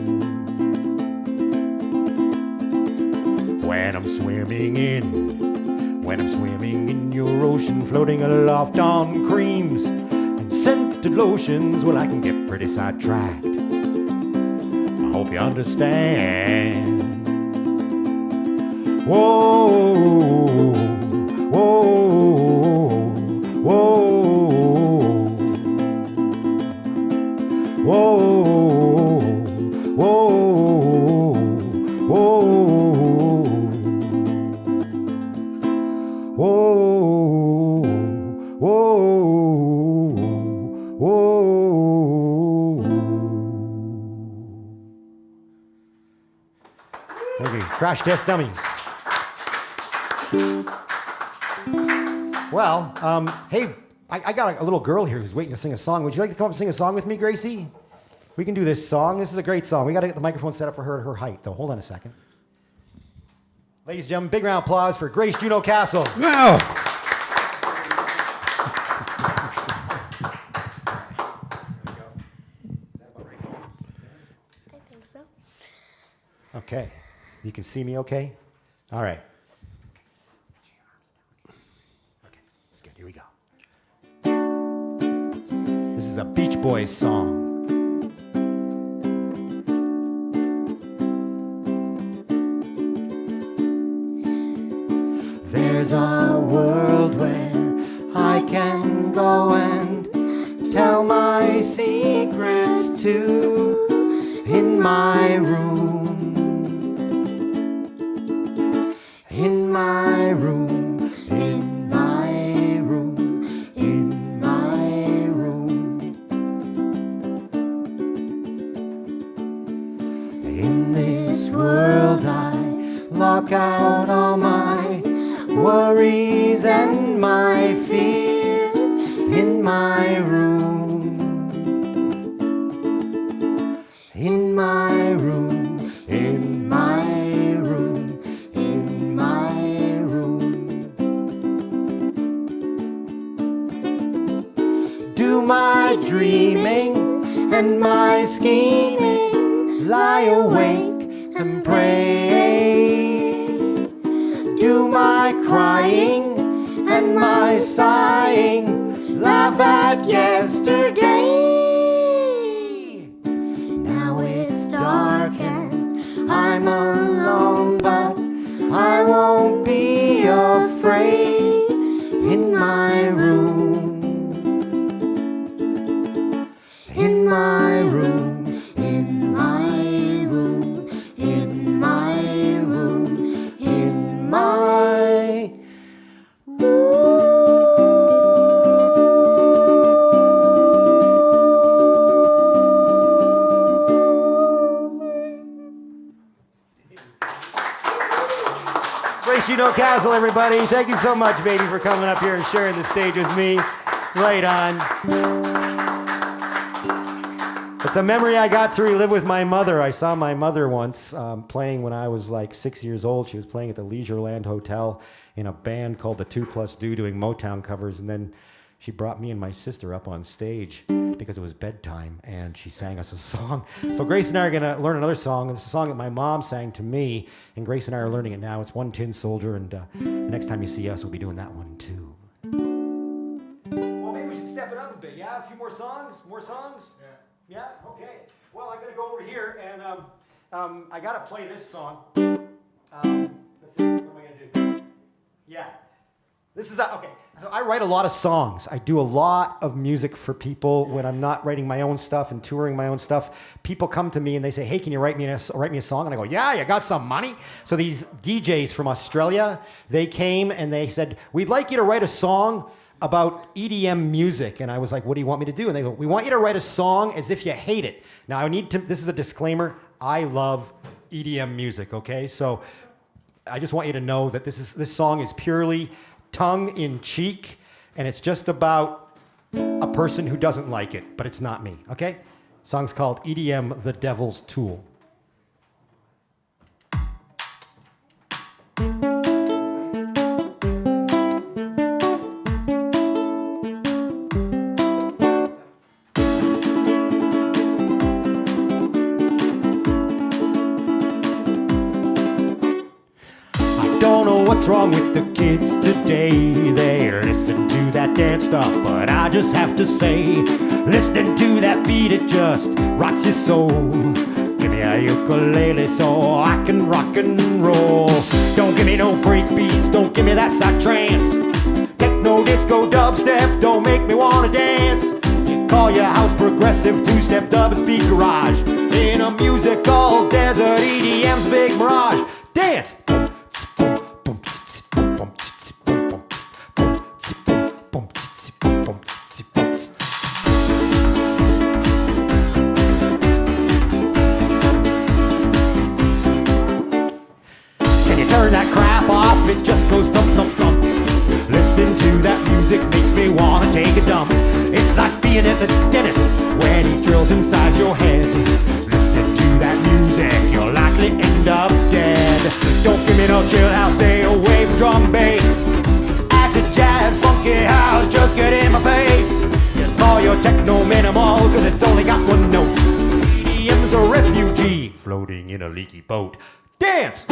When I'm swimming in your ocean, floating aloft on creams and scented lotions, well, I can get pretty sidetracked. I hope you understand. Whoa, whoa, whoa, whoa, whoa, whoa. Whoa, whoa, whoa. Thank you. Crash Test Dummies. Well, hey, I got a little girl here who's waiting to sing a song. Would you like to come up and sing a song with me, Gracie? We can do this song. This is a great song. We got to get the microphone set up for her at her height, though. Hold on a second. Ladies and gentlemen, big round of applause for Grace Juno Cassel. Wow. I think so. Okay. You can see me okay? All right. Okay, let's get, here we go. This is a Beach Boys song. There's a world where I can go and tell my secrets to in my room. In my room, in my room, in my room. In this world I lock out all my worries and my fears in my room. In my room, in my room, in my room. Do my dreaming and my scheming, lie awake and pray. Do my crying and my sighing, laugh at yesterday. Now it's dark and I'm alone, but I won't be afraid in my room. In my room, in my room, in my room, in my Grace Juno Cassel, everybody. Thank you so much, baby, for coming up here and sharing the stage with me. Right on. It's a memory I got to relive with my mother. I saw my mother once playing when I was like 6 years old. She was playing at the Leisureland Hotel in a band called the 2+2 doing Motown covers. And then she brought me and my sister up on stage because it was bedtime, and she sang us a song. So Grace and I are going to learn another song. It's a song that my mom sang to me, and Grace and I are learning it now. It's One Tin Soldier, and the next time you see us, we'll be doing that one too. Well, maybe we should step it up a bit, yeah? A few more songs? More songs? Yeah. Yeah? Okay. Well, I'm going to go over here, and I got to play this song. Let's see, what am I going to do? Yeah. This is, okay, so I write a lot of songs. I do a lot of music for people when I'm not writing my own stuff and touring my own stuff. People come to me and they say, hey, can you write me a song? And I go, yeah, you got some money? So these DJs from Australia, they came and they said, we'd like you to write a song about EDM music. And I was like, what do you want me to do? And they go, we want you to write a song as if you hate it. Now, this is a disclaimer, I love EDM music, okay? So I just want you to know that this song is purely tongue in cheek, and it's just about a person who doesn't like it, but it's not me, okay? Song's called EDM, The Devil's Tool. What's wrong with the kids today? They listen to that dance stuff, but I just have to say, listening to that beat, it just rocks your soul. Give me a ukulele so I can rock and roll. Don't give me no break beats, don't give me that psych trance. Techno, disco, dubstep, don't make me wanna dance. You call your house progressive, two-step dub, speed garage. In a musical desert, EDM's big mirage. Dance! Turn that crap off, it just goes thump, thump, thump. Listening to that music makes me wanna take a dump. It's like being at the dentist when he drills inside your head. Listening to that music, you'll likely end up dead. Don't give me no Well, chill out, stay away from drum bass. Acid jazz, funky house, just get in my face. You call your techno minimal, cause it's only got one note. EDM's a refugee, floating in a leaky boat. Dance!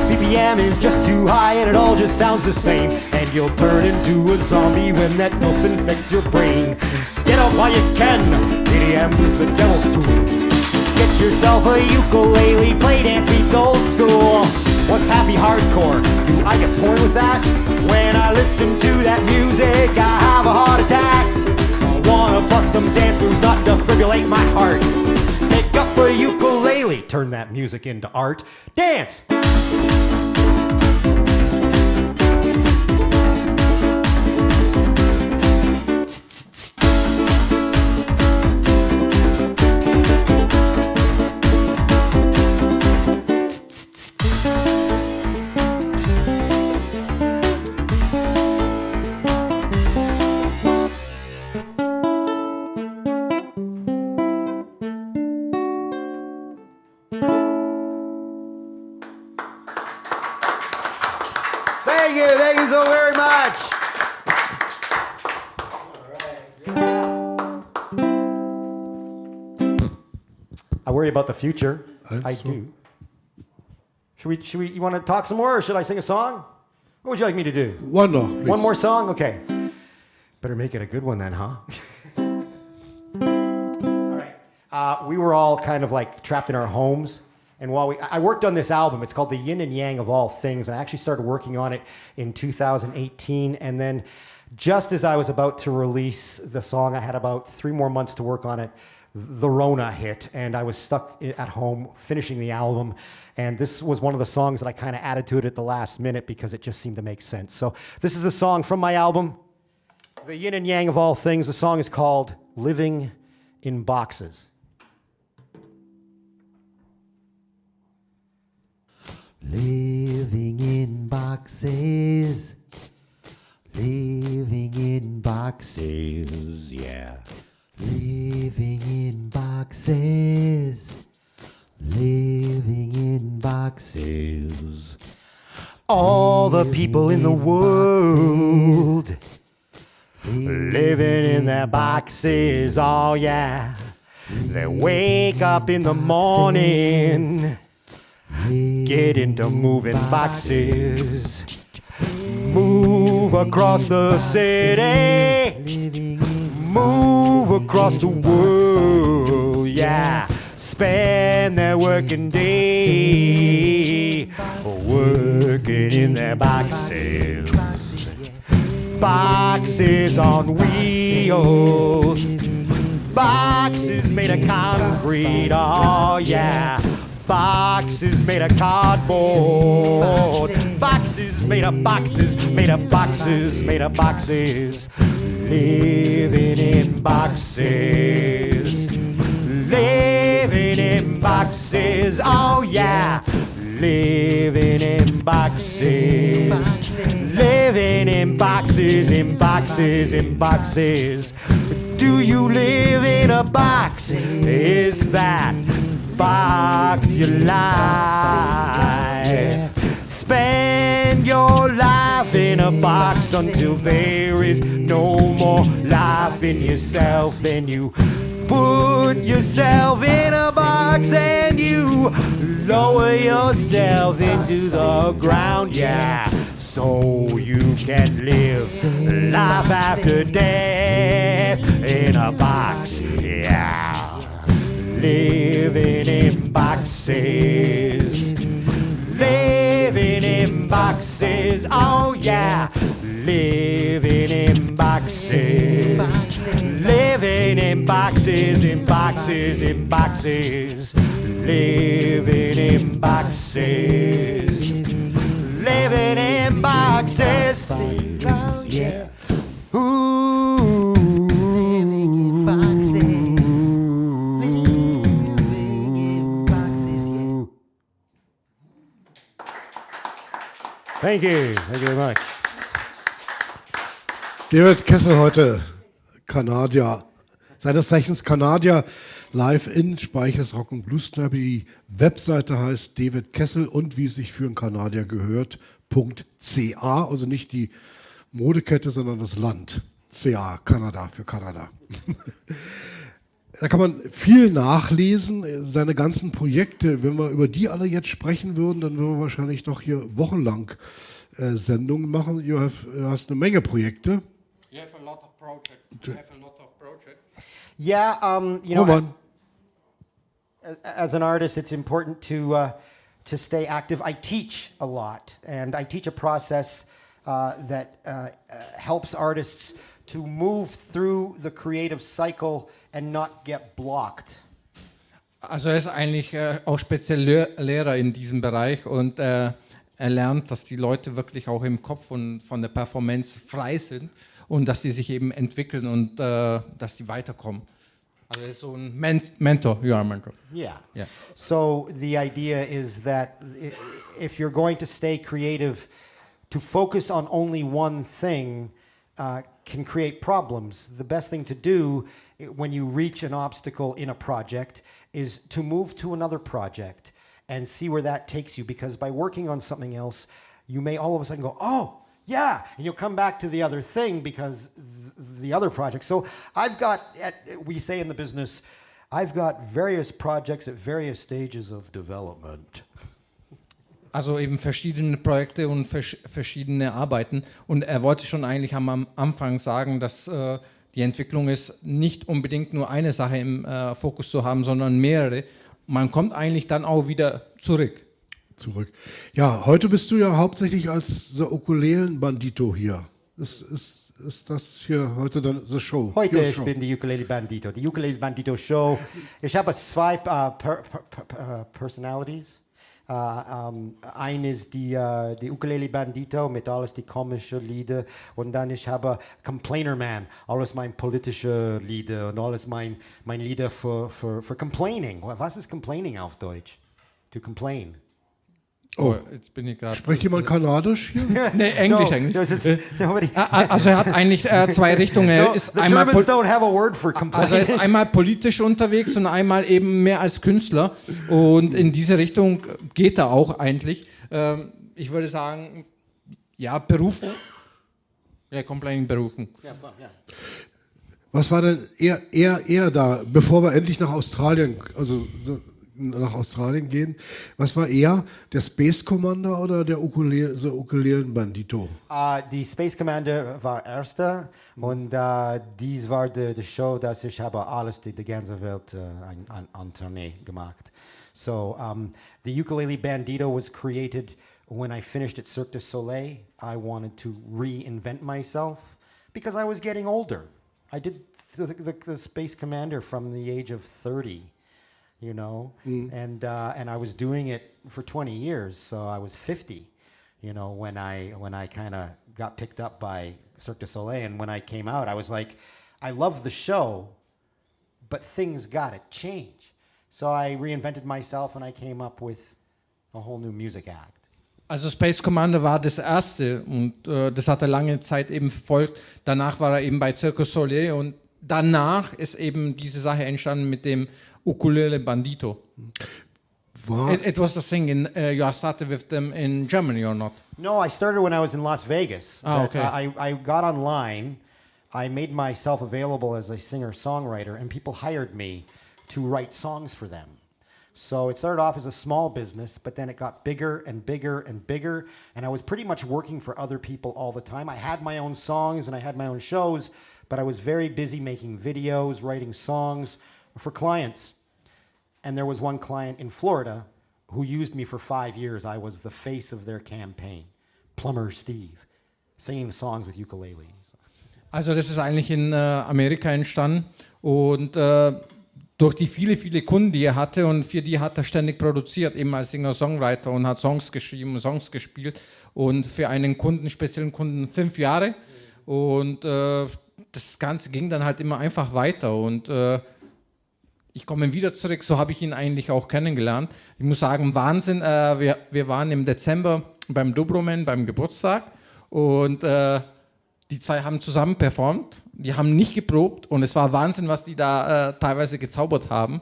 BPM is just too high and it all just sounds the same. And you'll turn into a zombie when that note infects your brain. Get up while you can, EDM is the devil's tool. Get yourself a ukulele, play dance beats old school. What's happy hardcore? Do I get torn with that? When I listen to that music, I have a heart attack. I wanna bust some dance moves, not defibrillate my heart. Pick up a ukulele, turn that music into art. Dance! Thank you so very much. I worry about the future. I do. Should we, you want to talk some more, or should I sing a song? What would you like me to do? One more, please. One more song? Okay. Better make it a good one then, huh? All right. We were all kind of like trapped in our homes. And while I worked on this album, it's called The Yin and Yang of All Things. I actually started working on it in 2018. And then just as I was about to release the song, I had about 3 more months to work on it. The Rona hit, and I was stuck at home finishing the album. And this was one of the songs that I kind of added to it at the last minute because it just seemed to make sense. So this is a song from my album, The Yin and Yang of All Things. The song is called Living in Boxes. Living in boxes, living in boxes, yeah. Living in boxes, living in boxes. All the people in the world living in their boxes, oh yeah. They wake up in the morning, get into moving boxes, move across the city, move across the world, yeah. Spend their working day working in their boxes. Boxes on wheels, boxes made of concrete, oh yeah. Boxes made of cardboard, boxes made of boxes, made of boxes, made of boxes. Living in boxes, living in boxes, oh yeah. Living in boxes, living in boxes, in boxes, in boxes. Do you live in a box? Is that box your life? Spend your life in a box until there is no more life in yourself, and you put yourself in a box and you lower yourself into the ground, yeah, so you can live life after death in a box, yeah. Living in boxes, living in boxes, oh yeah. Living in boxes, living in boxes, in boxes, in boxes. Living in boxes, living in boxes, yeah. Ooh. Thank you very much. David Cassel heute, Kanadier, seines Zeichens Kanadier, live in Speiches Rock und Blueskneipe. Die Webseite heißt David Cassel und wie es sich für einen Kanadier gehört, .ca, also nicht die Modekette, sondern das Land. CA, Kanada, für Kanada. Da kann man viel nachlesen, seine ganzen Projekte. Wenn wir über die alle jetzt sprechen würden, dann würden wir wahrscheinlich doch hier wochenlang Sendungen machen. Du hast eine Menge Projekte. You have a lot of projects. Yeah, you know, Roman, as an artist, it's important to stay active. I teach a lot, and I teach a process that helps artists to move through the creative cycle and not get blocked. Also er ist eigentlich auch speziell Lehrer in diesem Bereich und er lernt, dass die Leute wirklich auch im Kopf und von der Performance frei sind und dass sie sich eben entwickeln und dass sie weiterkommen. Also er ist so ein Mentor, you are a mentor. Yeah. Yeah. So the idea is that if you're going to stay creative, to focus on only one thing can create problems. The best thing to do when you reach an obstacle in a project is to move to another project and see where that takes you, because by working on something else, you may all of a sudden go, oh, yeah, and you'll come back to the other thing because the other project. So I've got, we say in the business, I've got various projects at various stages of development. Also eben verschiedene Projekte und verschiedene Arbeiten. Und er wollte schon eigentlich am Anfang sagen, dass die Entwicklung ist, nicht unbedingt nur eine Sache im Fokus zu haben, sondern mehrere. Man kommt eigentlich dann auch wieder zurück. Ja, heute bist du ja hauptsächlich als der Ukulelen-Bandito hier. Ist das hier heute dann die Show? Heute Your ich show. bin die Ukulele Bandito. Die Ukulele Bandito Show. Ich habe zwei Personalities. Eine ist die Ukulele Bandito mit alles die komischen Lieder und dann ich habe Complainer Man, alles mein politische Lieder und alles mein Lieder für Complaining. Was ist Complaining auf Deutsch? To complain. Oh, jetzt bin ich gerade. Spricht jemand Kanadisch hier? Nee, Englisch. Also er hat eigentlich zwei Richtungen. Er ist the einmal Germans don't have a word for complaining. Also er ist einmal politisch unterwegs und einmal eben mehr als Künstler. Und in diese Richtung geht er auch eigentlich. Ich würde sagen, ja, Berufung. Ja, Complaining, Berufung. Was war denn eher da, bevor wir endlich nach Australien, nach Australien gehen, was war eher der Space Commander oder der Ukulelen-Bandito? Die Space Commander war erster und dies war die Show, dass ich habe alles, die ganze Welt an Tournee gemacht. So the Ukulele Bandito was created when I finished at Cirque du Soleil. I wanted to reinvent myself because I was getting older. I did the Space Commander from the age of 30. You know, and I was doing it for 20 years, so I was 50, you know, when I kind of got picked up by Cirque du Soleil, and when I came out, I was like, I love the show, but things gotta change. So I reinvented myself, and I came up with a whole new music act. Also Space Commander war das erste und das hat er lange Zeit eben verfolgt. Danach war er eben bei Cirque du Soleil und danach ist eben diese Sache entstanden mit dem Ukulele Bandito. It was the thing you started with them in Germany or not? No, I started when I was in Las Vegas. Oh, okay. I got online, I made myself available as a singer-songwriter, and people hired me to write songs for them. So it started off as a small business, but then it got bigger and bigger and bigger, and I was pretty much working for other people all the time. I had my own songs and I had my own shows, but I was very busy making videos, writing songs for clients. And there was one client in Florida who used me for 5 years. I was the face of their campaign. Plumber Steve, singing songs with ukulele. Also das ist eigentlich in Amerika entstanden und durch die viele Kunden, die er hatte und für die hat er ständig produziert, eben als Singer-Songwriter und hat Songs geschrieben, Songs gespielt und für einen Kunden, speziellen Kunden 5 Jahre und das Ganze ging dann halt immer einfach weiter und ich komme wieder zurück, so habe ich ihn eigentlich auch kennengelernt. Ich muss sagen, Wahnsinn, wir waren im Dezember beim Dobromen, beim Geburtstag. Und die zwei haben zusammen performt. Die haben nicht geprobt. Und es war Wahnsinn, was die da teilweise gezaubert haben.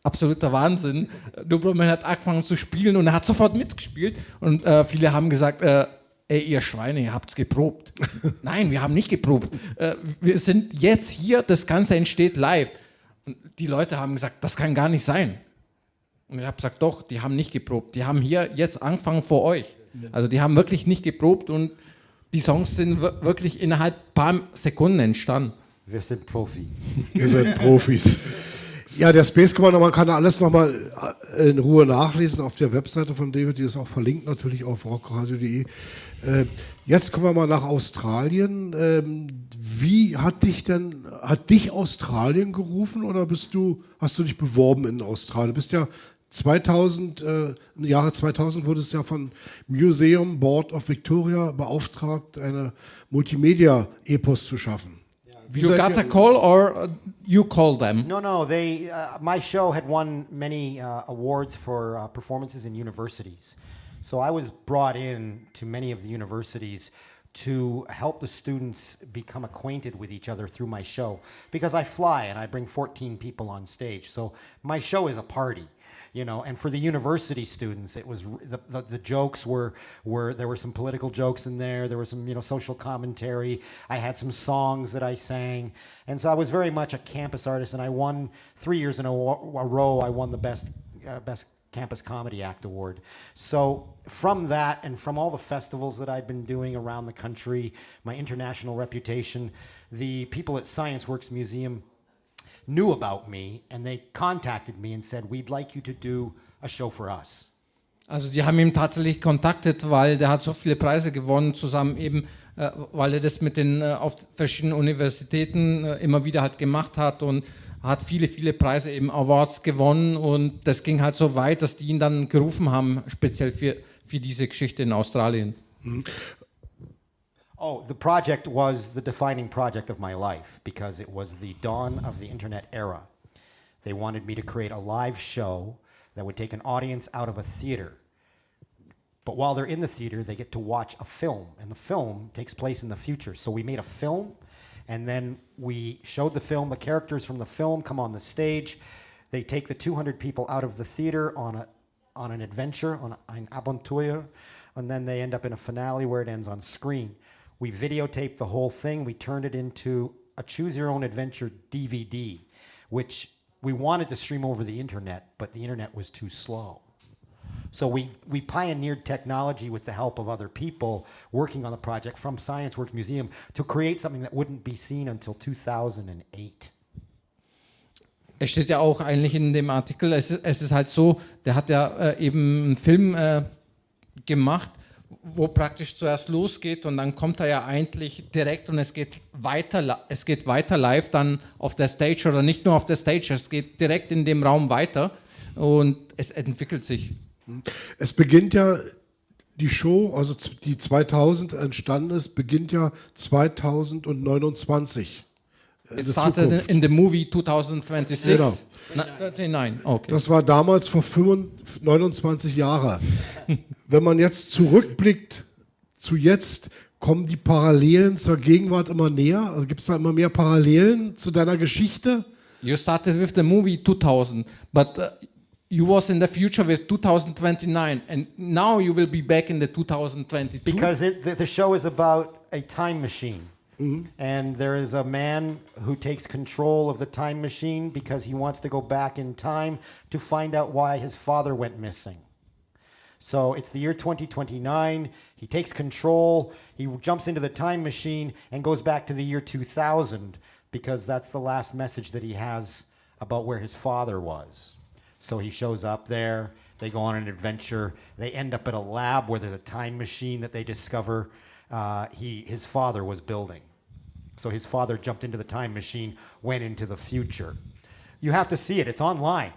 Absoluter Wahnsinn. Dobromen hat angefangen zu spielen und er hat sofort mitgespielt. Und viele haben gesagt, ey, ihr Schweine, ihr habt's geprobt. Nein, wir haben nicht geprobt. Wir sind jetzt hier, das Ganze entsteht live. Und die Leute haben gesagt, das kann gar nicht sein. Und ich habe gesagt, doch, die haben nicht geprobt. Die haben hier jetzt angefangen vor euch. Also die haben wirklich nicht geprobt und die Songs sind wirklich innerhalb ein paar Sekunden entstanden. Wir sind Profi. Ihr seid Profis. Ja, der Space Commander, man kann alles nochmal in Ruhe nachlesen auf der Webseite von David, die ist auch verlinkt natürlich auf rockradio.de. Jetzt kommen wir mal nach Australien. Wie hat dich Australien gerufen oder hast du dich beworben in Australien? Du bist ja 2000, im Jahre 2000 wurde es ja von Museum Board of Victoria beauftragt, eine Multimedia-Epos zu schaffen. Wie You seid got ihr- a call or you called them? No, they. My show had won many awards for performances in universities, so I was brought in to many of the universities to help the students become acquainted with each other through my show, because I fly and I bring 14 people on stage, so my show is a party. You know, and for the university students, it was the jokes were there were some political jokes in there. There was some social commentary. I had some songs that I sang, and so I was very much a campus artist. And I won 3 years in a row. I won the best campus comedy act award. So from that, and from all the festivals that I've been doing around the country, my international reputation, the people at Science Works Museum knew about me and they contacted me and said, we'd like you to do a show for us. Also die haben ihn tatsächlich kontaktiert, weil der hat so viele Preise gewonnen, zusammen eben, weil er das mit den auf verschiedenen Universitäten immer wieder halt gemacht hat und hat viele, viele Preise, eben Awards gewonnen und das ging halt so weit, dass die ihn dann gerufen haben, speziell für diese Geschichte in Australien. Oh, the project was the defining project of my life because it was the dawn of the internet era. They wanted me to create a live show that would take an audience out of a theater. But while they're in the theater, they get to watch a film, and the film takes place in the future. So we made a film, and then we showed the film. The characters from the film come on the stage. They take the 200 people out of the theater on an adventure, on an Abenteuer, and then they end up in a finale where it ends on screen. We videotaped the whole thing. We turned it into a choose-your-own-adventure DVD, which we wanted to stream over the internet, but the internet was too slow. So we pioneered technology with the help of other people working on the project from Science Works Museum to create something that wouldn't be seen until 2008. Es steht ja auch eigentlich in dem Artikel, es ist halt so, der hat ja eben einen Film gemacht, wo praktisch zuerst losgeht und dann kommt er ja eigentlich direkt und es geht weiter live dann auf der Stage oder nicht nur auf der Stage, es geht direkt in dem Raum weiter und es entwickelt sich. Es beginnt ja die Show, also die 2000 entstanden ist, beginnt ja 2029. It started in the movie 2026. Genau. 39, okay. Das war damals vor 29 Jahren. Wenn man jetzt zurückblickt zu jetzt, kommen die Parallelen zur Gegenwart immer näher? Also gibt es da immer mehr Parallelen zu deiner Geschichte? You started with the movie 2000, but you was in the future with 2029 and now you will be back in the 2022. Because the show is about a time machine. And there is a man who takes control of the time machine because he wants to go back in time to find out why his father went missing. So it's the year 2029. He takes control. He jumps into the time machine and goes back to the year 2000 because that's the last message that he has about where his father was. So he shows up there. They go on an adventure. They end up at a lab where there's a time machine that they discover his father was building. So his father jumped into the time machine, went into the future. You have to see it, it's online.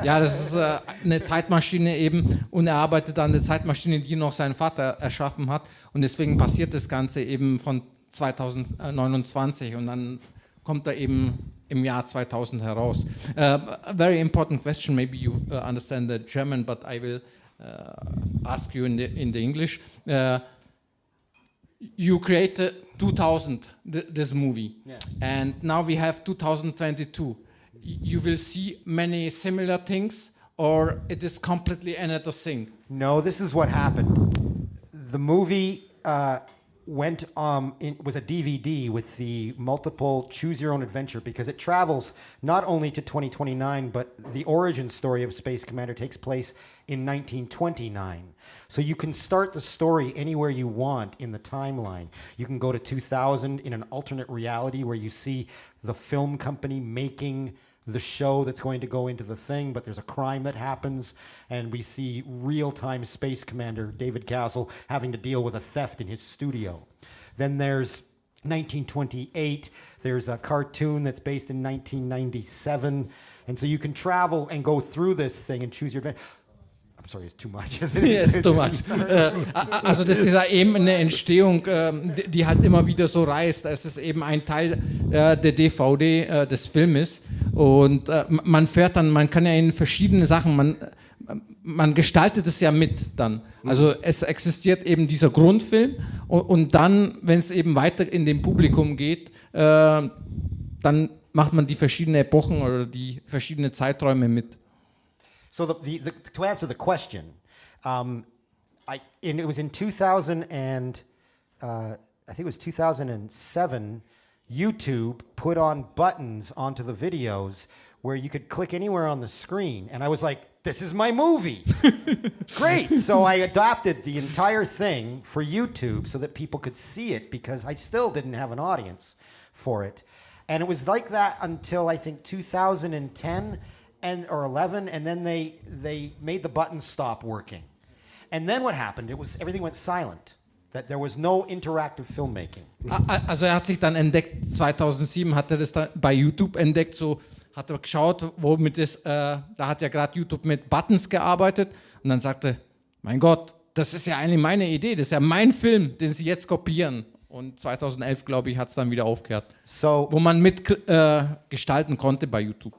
Ja, das ist eine Zeitmaschine eben und er arbeitet an der Zeitmaschine, die noch sein Vater erschaffen hat und deswegen passiert das Ganze eben von 2029 und dann kommt er eben im Jahr 2000 heraus. A very important question, maybe you understand the German, but I will ask you in the English. You created 2000 this movie, and now we have 2022. You will see many similar things, or it is completely another thing. No, this is what happened. The movie was a DVD with the multiple choose your own adventure, because it travels not only to 2029, but the origin story of Space Commander takes place in 1929. So you can start the story anywhere you want in the timeline. You can go to 2000 in an alternate reality where you see the film company making the show that's going to go into the thing, but there's a crime that happens, and we see real-time Space Commander David Cassel having to deal with a theft in his studio. Then there's 1928, there's a cartoon that's based in 1997, and so you can travel and go through this thing and choose your adventure. I'm sorry, it's too much. Yes, too much. Also das ist ja eben eine Entstehung, die halt immer wieder so reißt. Es ist eben ein Teil der DVD des Filmes, und man fährt dann, man kann ja in verschiedene Sachen, man gestaltet es ja mit dann. Also es existiert eben dieser Grundfilm, und dann, wenn es eben weiter in dem Publikum geht, dann macht man die verschiedenen Epochen oder die verschiedenen Zeiträume mit. So to answer the question, it was in 2000 and I think it was 2007. YouTube put on buttons onto the videos where you could click anywhere on the screen, and I was like, "This is my movie!" Great. So I adopted the entire thing for YouTube so that people could see it, because I still didn't have an audience for it, and it was like that until I think 2010. Or 11, and then they made the buttons stop working. And then what happened? Everything went silent. That there was no interactive filmmaking. Also hat sich dann entdeckt, 2007 hat er das dann bei YouTube entdeckt, so hat er geschaut, womit es, da hat ja gerade YouTube mit Buttons gearbeitet, und dann sagte, mein Gott, das ist ja eigentlich meine Idee, das ist ja mein Film, den sie jetzt kopieren. Und 2011, glaube ich, hat es dann wieder aufgehört, wo man mit gestalten konnte bei YouTube.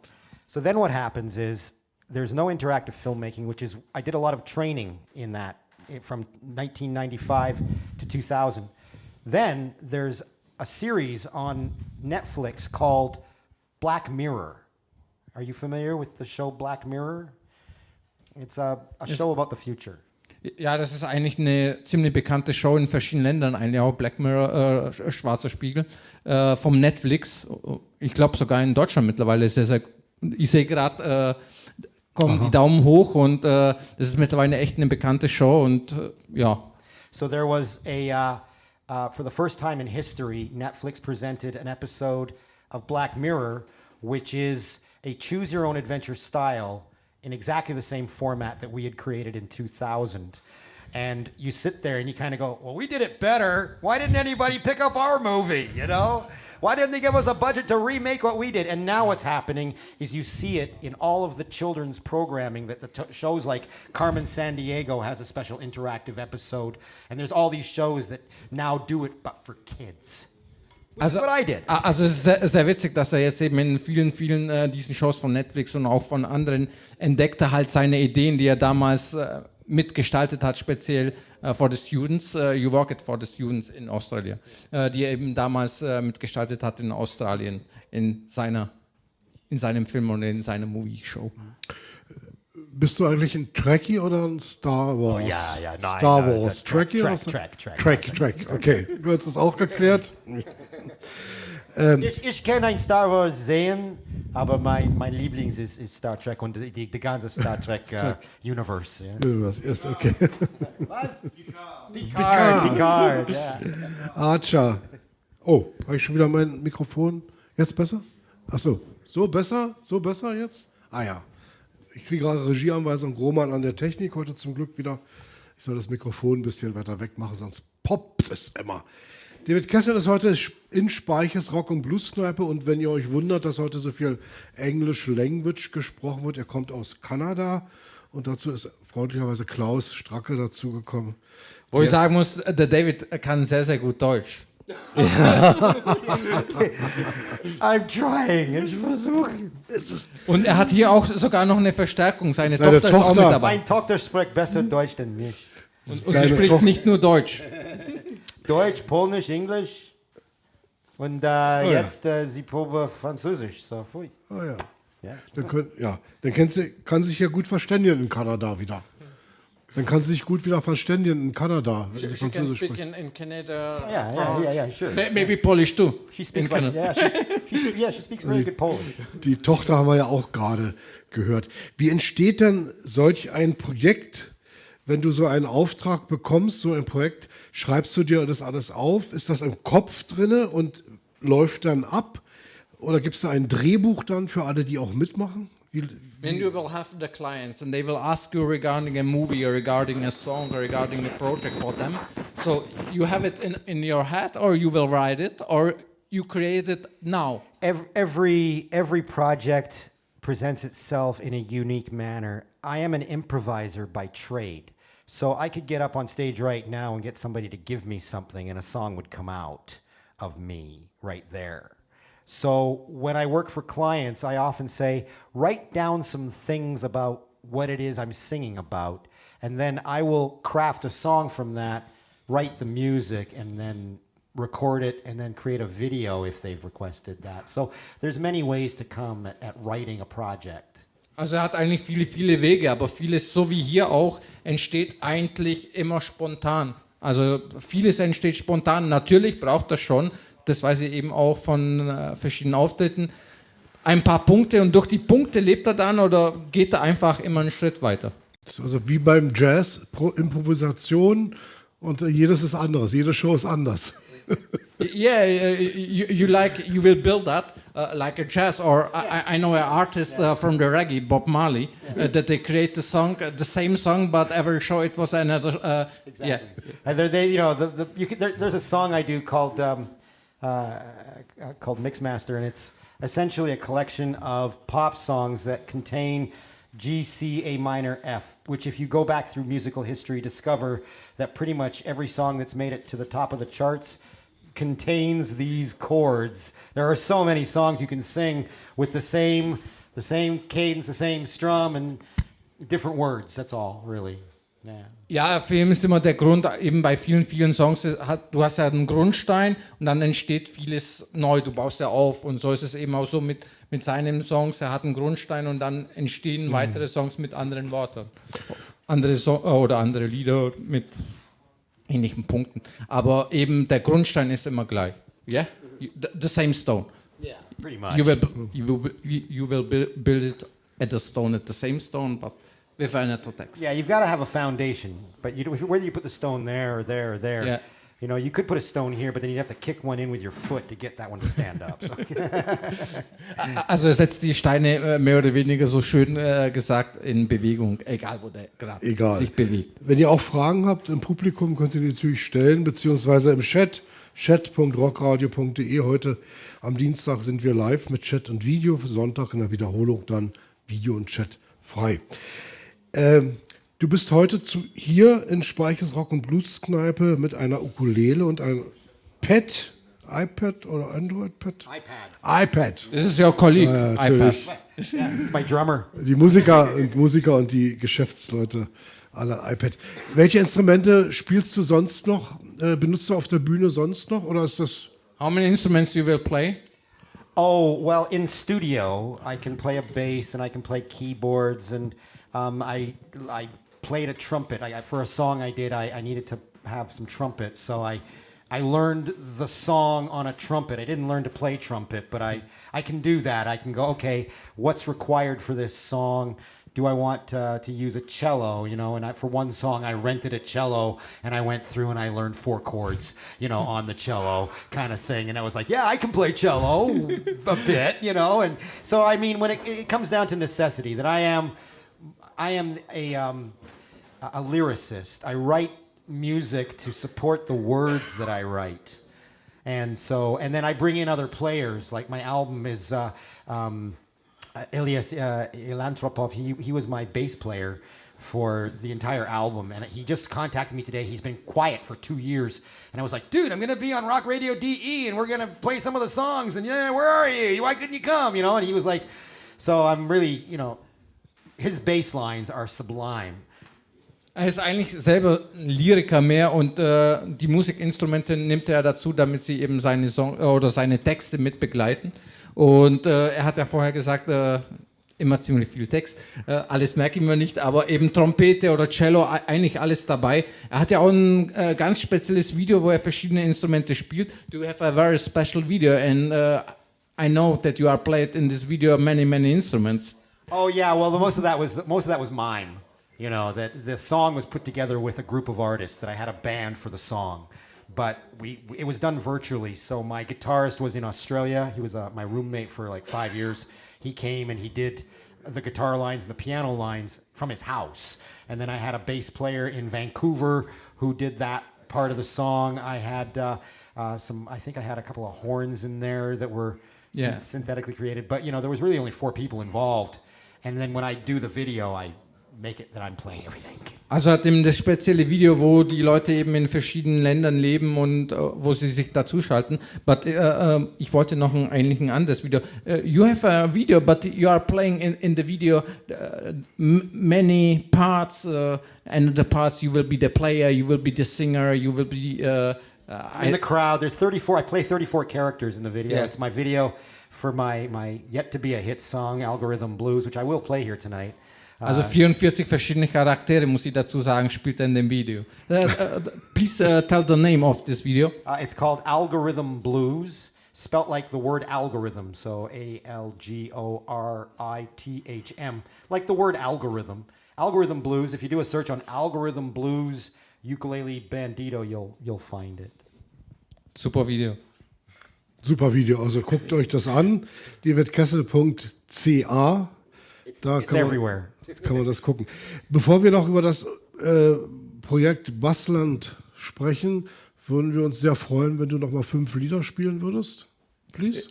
So then what happens is there's no interactive filmmaking, which is, I did a lot of training in that from 1995 to 2000. Then there's a series on Netflix called Black Mirror. Are you familiar with the show Black Mirror? It's a show about the future. Ja, das ist eigentlich eine ziemlich bekannte Show in verschiedenen Ländern, eigentlich auch Black Mirror, Schwarzer Spiegel, vom Netflix. Ich glaube sogar in Deutschland mittlerweile ist sehr ich sehe gerade, kommen die Daumen hoch, und das ist mittlerweile echt eine bekannte Show, und ja. So there was for the first time in history, Netflix presented an episode of Black Mirror, which is a choose your own adventure style in exactly the same format that we had created in 2000. And you sit there and you kind of go, well, we did it better. Why didn't anybody pick up our movie, you know? Why didn't they give us a budget to remake what we did? And now what's happening is you see it in all of the children's programming, that the shows like Carmen Sandiego has a special interactive episode. And there's all these shows that now do it, but for kids. Which is what I did. Also es ist sehr, sehr witzig, dass er jetzt eben in vielen diesen Shows von Netflix und auch von anderen entdeckte halt seine Ideen, die er damals mitgestaltet hat, speziell for the students, You Work It for the Students in Australia, die er eben damals mitgestaltet hat in Australien, in seinem Film und in seiner Movie-Show. Bist du eigentlich ein Trekkie oder ein Star Wars? Oh, ja, nein. Star Wars. Track. Track. Okay, du hast es auch geklärt. Ich kann ein Star Wars sehen, aber mein Lieblings ist Star Trek und die ganze Star Trek Universe. Ja. Universe, yes, okay. Was? Picard, ja. Archer. Oh, habe ich schon wieder mein Mikrofon? Jetzt besser? Achso, so besser? So besser jetzt? Ah ja. Ich kriege gerade Regieanweisung, Roman an der Technik heute zum Glück wieder. Ich soll das Mikrofon ein bisschen weiter weg machen, sonst poppt es immer. David Cassel ist heute in Speiches Rock- und Blueskneipe, und wenn ihr euch wundert, dass heute so viel English Language gesprochen wird, er kommt aus Kanada, und dazu ist freundlicherweise Klaus Stracke dazugekommen. Wo ich sagen muss, der David kann sehr, sehr gut Deutsch. I'm trying. Ich versuche. Und er hat hier auch sogar noch eine Verstärkung. Seine Seine Tochter ist auch Tochter. mit dabei. Meine Tochter spricht besser Deutsch denn mich. Und sie Deine spricht Tochter- nicht nur Deutsch. Deutsch, Polnisch, Englisch. Und jetzt sie probe Französisch. So, pfui. Ah, ja. Ja. Dann kann sie sich ja gut verständigen in Kanada wieder. Dann kann sie sich gut wieder verständigen in Kanada. Wenn sie She can Französisch speak spricht. in Canada, Yeah, sure. maybe Polish too. She in speaks like, Canada. she speaks very good Polish. Die Tochter haben wir ja auch gerade gehört. Wie entsteht denn solch ein Projekt, wenn du so einen Auftrag bekommst, so ein Projekt, schreibst du dir das alles auf? Ist das im Kopf drinne und läuft dann ab? Oder gibt es da ein Drehbuch dann für alle, die auch mitmachen? When you will have the clients and they will ask you regarding a movie or regarding a song or regarding a project for them, so you have it in your head or you will write it or you create it now? Every project presents itself in a unique manner. I am an improviser by trade. So I could get up on stage right now and get somebody to give me something and a song would come out of me right there. So when I work for clients, I often say, write down some things about what it is I'm singing about, and then I will craft a song from that, write the music, and then record it, and then create a video if they've requested that. So there's many ways to come at writing a project. Also er hat eigentlich viele Wege, aber vieles, so wie hier auch, entsteht eigentlich immer spontan. Also vieles entsteht spontan. Natürlich braucht das schon, das weiß ich eben auch von verschiedenen Auftritten, ein paar Punkte und durch die Punkte lebt er dann oder geht er einfach immer einen Schritt weiter. Also wie beim Jazz, Improvisation und jedes ist anderes, jede Show ist anders. Yeah, you will build that like a jazz, or I know an artist from the reggae, Bob Marley, that they create the song, the same song, but every show it was another. Exactly. Yeah. And there's a song I do called Mixmaster, and it's essentially a collection of pop songs that contain G, C, A minor, F, which if you go back through musical history, discover that pretty much every song that's made it to the top of the charts contains these chords. There are so many songs you can sing with the same cadence, the same strum, and different words. That's all, really. Yeah. Ja, für ihn ist immer der Grund, eben bei vielen Songs, du hast ja einen Grundstein und dann entsteht vieles neu, du baust ja auf und so ist es eben auch so mit seinen Songs, er hat einen Grundstein und dann entstehen weitere Songs mit anderen Worten, oder andere Lieder mit ähnlichen Punkten, aber eben der Grundstein ist immer gleich, yeah? The same stone. Yeah, pretty much. You will build it at the stone, at the same stone, but with another text. Yeah, you've got to have a foundation, but whether you put the stone there or there or there, Yeah. you know, you could put a stone here, but then you'd have to kick one in with your foot to get that one to stand up. So. Also er setzt die Steine mehr oder weniger so schön gesagt in Bewegung, egal wo der gerade sich bewegt. Wenn ihr auch Fragen habt im Publikum, könnt ihr die natürlich stellen, beziehungsweise im Chat, chat.rockradio.de. Heute am Dienstag sind wir live mit Chat und Video, für Sonntag in der Wiederholung dann Video und Chat frei. Du bist heute hier in Speiches Rock- und Blueskneipe mit einer Ukulele und einem iPad oder Android-Pad? iPad. Das ist ja Colleague, iPad. Natürlich. Yeah, it's my drummer. Die Musiker und die Geschäftsleute alle iPad. Welche Instrumente spielst du sonst noch? Benutzt du auf der Bühne sonst noch oder ist das? How many instruments you will play? Oh, well, in studio, I can play a bass and I can play keyboards, and I played a trumpet. For a song I did, I needed to have some trumpet, so I learned the song on a trumpet. I didn't learn to play trumpet, but I can do that. I can go, okay, what's required for this song? Do I want to use a cello, you know? And for one song, I rented a cello, and I went through and I learned 4 chords, you know, on the cello kind of thing. And I was like, yeah, I can play cello a bit, you know? And so, I mean, when it comes down to necessity, that I am a lyricist. I write music to support the words that I write. And then I bring in other players. Like my album is Elias Ilantropov. He was my bass player for the entire album. And he just contacted me today. He's been quiet for 2 years. And I was like, dude, I'm going to be on Rock Radio DE and we're going to play some of the songs. And yeah, where are you? Why couldn't you come? You know, and he was like, so I'm really, you know, his bass lines are sublime. Er ist eigentlich selber ein Lyriker mehr und die Musikinstrumente nimmt er dazu, damit sie eben seine Song oder seine Texte mitbegleiten. Und er hat ja vorher gesagt, immer ziemlich viel Text, alles merke ich mir nicht, aber eben Trompete oder Cello, eigentlich alles dabei. Er hat ja auch ein ganz spezielles Video, wo er verschiedene Instrumente spielt. Do you have a very special video? And I know that you are played in this video many instruments. Oh yeah, well most of that was mime. You know, that the song was put together with a group of artists that I had a band for the song. But it was done virtually. So my guitarist was in Australia. He was my roommate for like 5 years. He came and he did the guitar lines and the piano lines from his house. And then I had a bass player in Vancouver who did that part of the song. I had I think I had a couple of horns in there that were synthetically created. But, you know, there was really only 4 people involved. And then when I do the video, I make it that I'm playing everything. Also hat eben das spezielle Video, wo die Leute eben in verschiedenen Ländern leben und wo sie sich dazuschalten. But ich wollte noch ein anderes Video. You have a video, but you are playing in the video many parts, and the parts you will be the player, you will be the singer, you will be in the crowd. There's 34. I play 34 characters in the video. Yeah. It's my video for my yet to be a hit song, Algorithm Blues, which I will play here tonight. Also 44 verschiedene Charaktere, muss ich dazu sagen, spielt er in dem Video. Please tell the name of this video. It's called Algorithm Blues, spelt like the word algorithm, so ALGORITHM, like the word algorithm. Algorithm Blues, if you do a search on Algorithm Blues Ukulele Bandito, you'll find it. Super Video. Super Video, also guckt euch das an. davidcassel.ca. Da kann man das gucken. Bevor wir noch über das Projekt Bassland sprechen, würden wir uns sehr freuen, wenn du noch mal 5 Lieder spielen würdest. Please?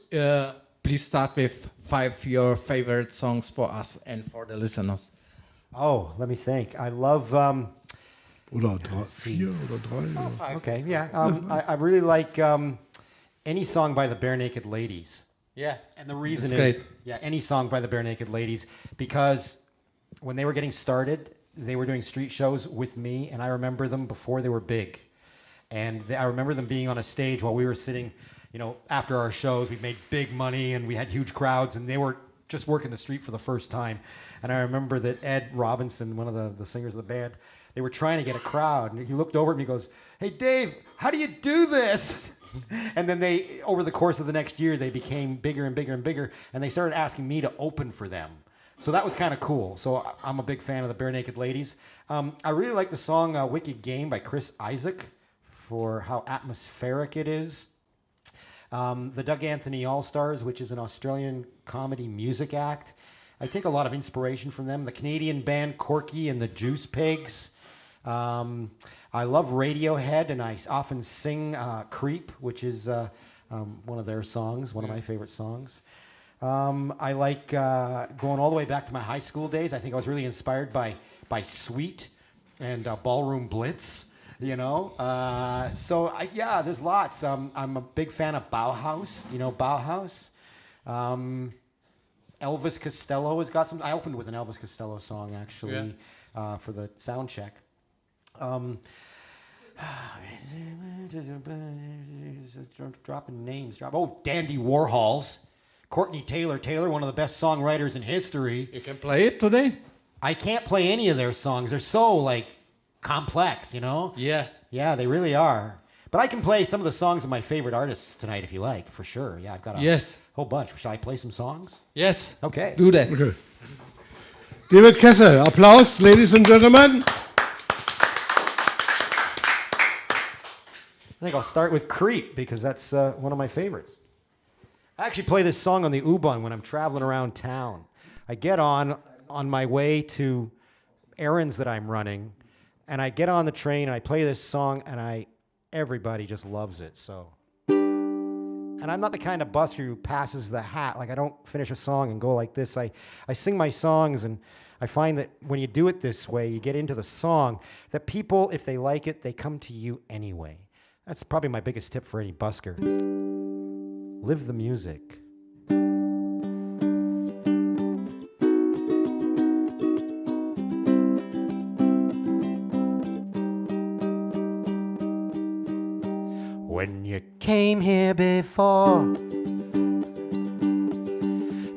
Please start with 5 your favorite songs for us and for the listeners. Oh, let me think. I love... oder 4 oder 3. Okay, yeah. I really like any song by the Bare Naked Ladies. Yeah. And the reason is, great. yeah, any song by the Bare Naked Ladies, because when they were getting started, they were doing street shows with me, and I remember them before they were big. And I remember them being on a stage while we were sitting, you know, after our shows, we made big money and we had huge crowds, and they were just working the street for the first time. And I remember that Ed Robinson, one of the singers of the band, they were trying to get a crowd, and he looked over at me and he goes, "Hey Dave, how do you do this?" And then they, over the course of the next year, they became bigger and bigger and bigger, and they started asking me to open for them. So that was kind of cool. So I'm a big fan of the Bare Naked Ladies. I really like the song Wicked Game by Chris Isaak for how atmospheric it is. The Doug Anthony All-Stars, which is an Australian comedy music act. I take a lot of inspiration from them. The Canadian band Corky and the Juice Pigs. I love Radiohead, and I often sing Creep, which is one of their songs, one of my favorite songs. I like going all the way back to my high school days. I think I was really inspired by Sweet and Ballroom Blitz, you know. Yeah, there's lots. I'm a big fan of Bauhaus, you know, Bauhaus. Elvis Costello has got some. I opened with an Elvis Costello song, actually, for the sound check. Dropping names. Oh, Dandy Warhols. Courtney Taylor, one of the best songwriters in history. You can play it today? I can't play any of their songs. They're so, like, complex, you know? Yeah. Yeah, they really are. But I can play some of the songs of my favorite artists tonight if you like, for sure. Yeah, I've got a whole bunch. Shall I play some songs? Yes. Okay. Do that. Okay. David Cassel, Applaus, ladies and gentlemen. I think I'll start with Creep because that's one of my favorites. I actually play this song on the U-Bahn when I'm traveling around town. I get on my way to errands that I'm running, and I get on the train and I play this song, and everybody just loves it. So And I'm not the kind of busker who passes the hat. Like, I don't finish a song and go like this. I sing my songs, and I find that when you do it this way, you get into the song, that people, if they like it, they come to you anyway. That's probably my biggest tip for any busker. Live the music. When you came here before,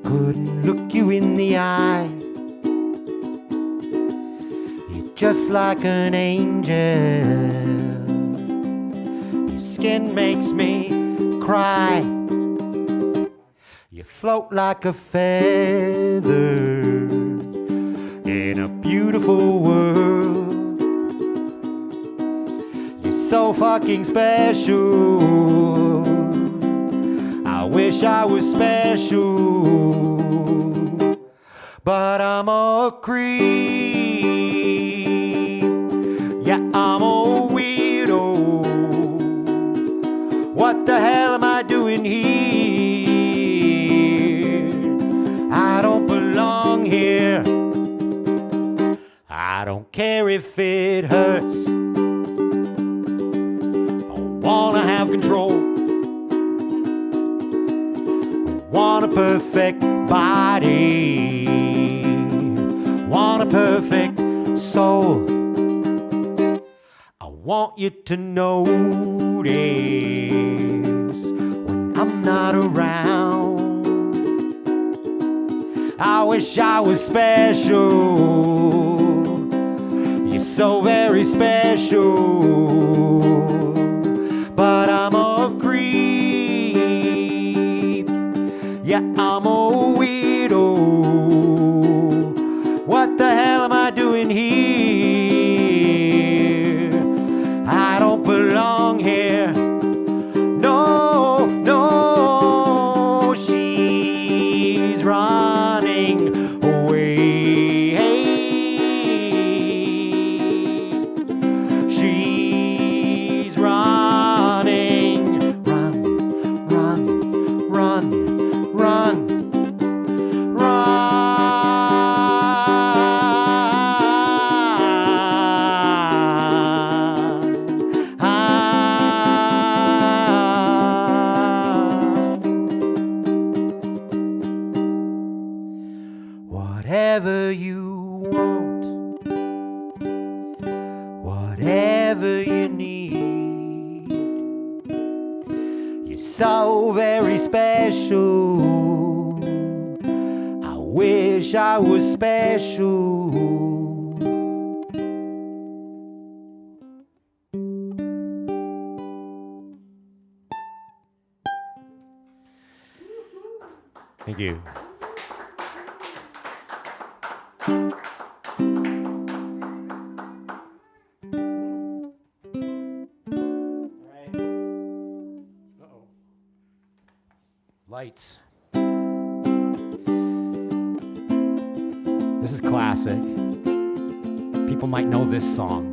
couldn't look you in the eye. You're just like an angel. Your skin makes me cry. You float like a feather in a beautiful world. So fucking special. I wish I was special, but I'm a creep. Yeah, I'm a weirdo. What the hell am I doing here? I don't belong here. I don't care if it hurts. Wanna have control. Want a perfect body. Want a perfect soul. I want you to notice when I'm not around. I wish I was special. You're so very special. But I'm a creep. Yeah, I'm a weirdo. What the hell am I doing here? I don't belong here. No, no, she's running away. She's running. Whatever you want, whatever you need, you're so very special. I wish I was special. Thank you. Lights. This is classic. People might know this song.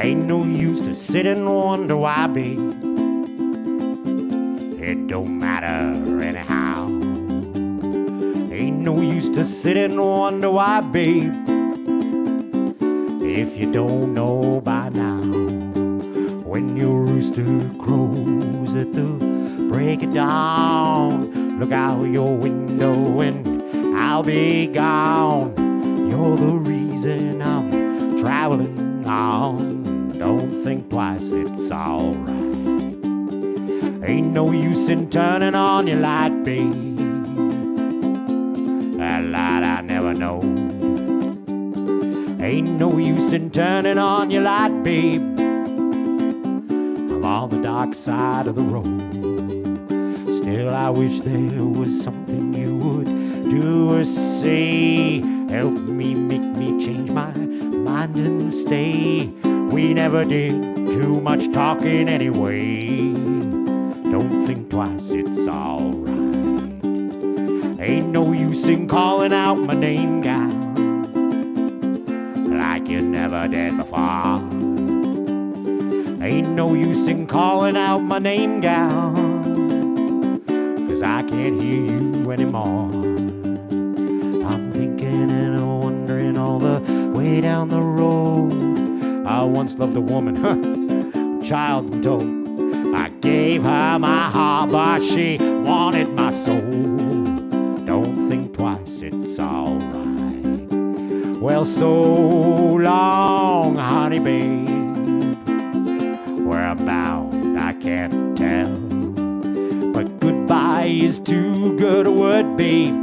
Ain't no use to sit and wonder why, babe. It don't matter anyhow. Ain't no use to sit and wonder why, babe, if you don't know by now. When your rooster crows at the break of dawn, look out your window and I'll be gone. You're the reason I'm traveling on. Don't think twice, it's alright. Ain't no use in turning on your light, babe. That light I never know. Ain't no use in turning on your light, babe. I'm on the dark side of the road. Still, I wish there was something you would do or say. Help me, make me change my mind and stay. We never did too much talking anyway. Don't think twice, it's alright. Ain't no use in calling out my name, gal, like you never did before. Ain't no use in calling out my name, gal, 'cause I can't hear you anymore. I'm thinking and wondering all the way down the road. I once loved a woman, child I'm told. I gave her my heart, but she wanted my soul. Don't think twice, it's alright. Well, so long, honey babe. Where I'm bound, I can't tell. But goodbye is too good a word, babe.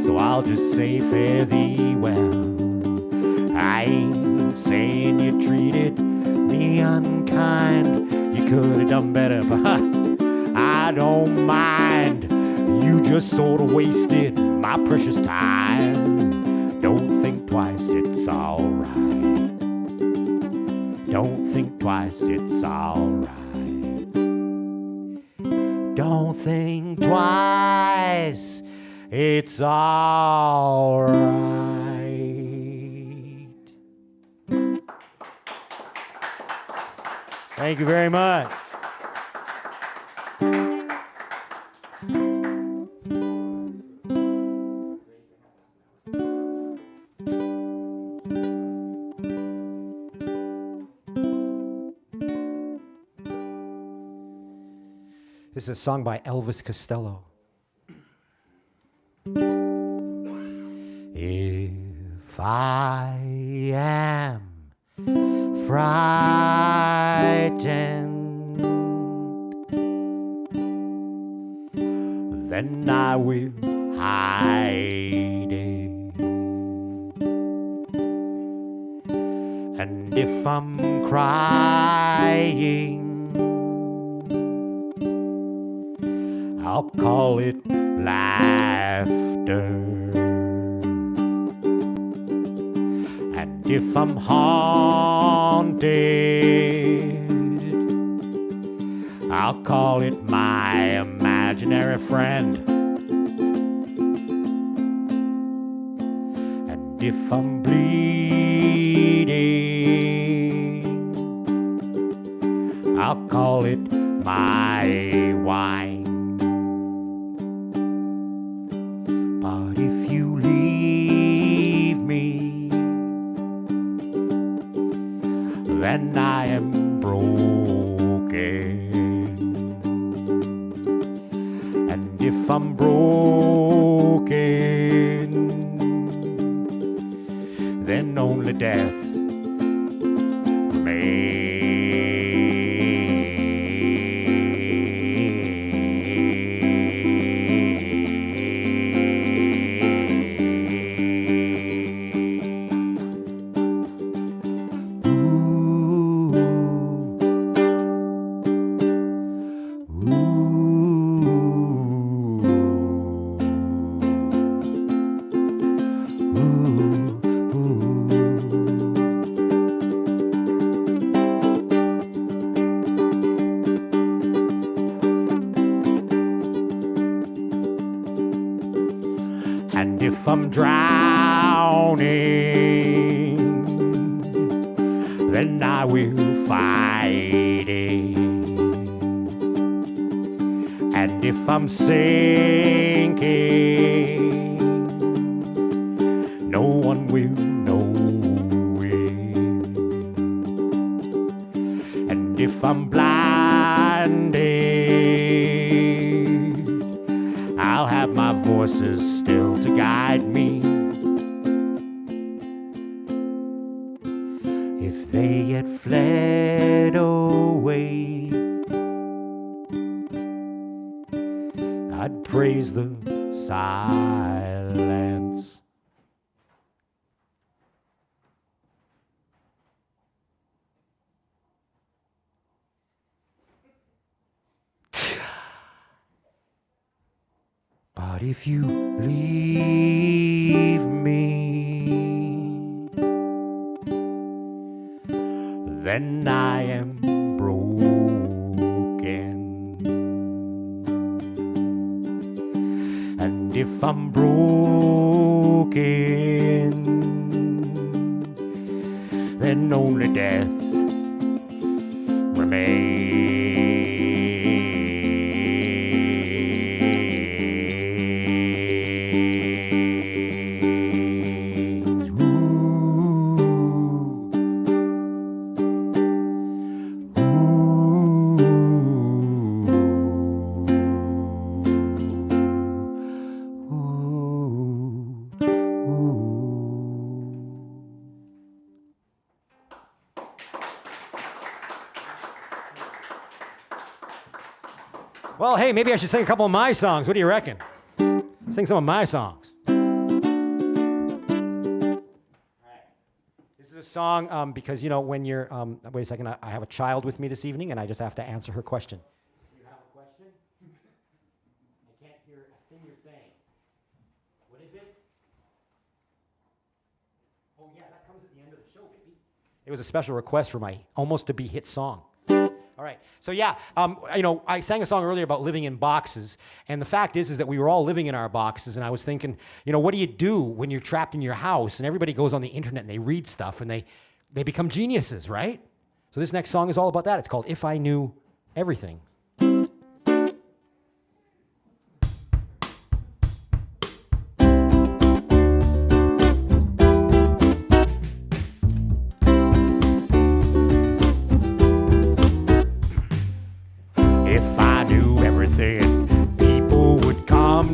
So I'll just say fare thee well. I ain't saying you treated me unkind. You could have done better, but I don't mind. You just sort of wasted my precious time. Don't think twice, it's alright. Don't think twice, it's alright. Don't think twice, it's alright. Thank you very much. This is a song by Elvis Costello. If I am frightened, then I will hide it. And if I'm crying, I'll call it laughter. And if I'm haunted, I'll call it my imaginary friend. And if I'm bleeding, I'll call it my wine. But if you leave me, then I am broken. And if I'm broken, then only death and if I'm drowning, then I will fight it. And if I'm sinking, no one will know it. And if I'm blinded, I'll have my voices still to guide me. If they had fled away, I'd praise the silence. But But if you leave me, then I am broken. And if I'm broken, then only death remains. Well, hey, maybe I should sing a couple of my songs. What do you reckon? Sing some of my songs. This is a song because, you know, when you're... wait a second. I have a child with me this evening, and I just have to answer her question. You have a question? I can't hear a thing you're saying. What is it? Oh, yeah, that comes at the end of the show, baby. It was a special request for my almost-to-be hit song. All right. So yeah, you know, I sang a song earlier about living in boxes, and the fact is that we were all living in our boxes, and I was thinking, you know, what do you do when you're trapped in your house and everybody goes on the internet and they read stuff and they become geniuses, right? So this next song is all about that. It's called If I Knew Everything.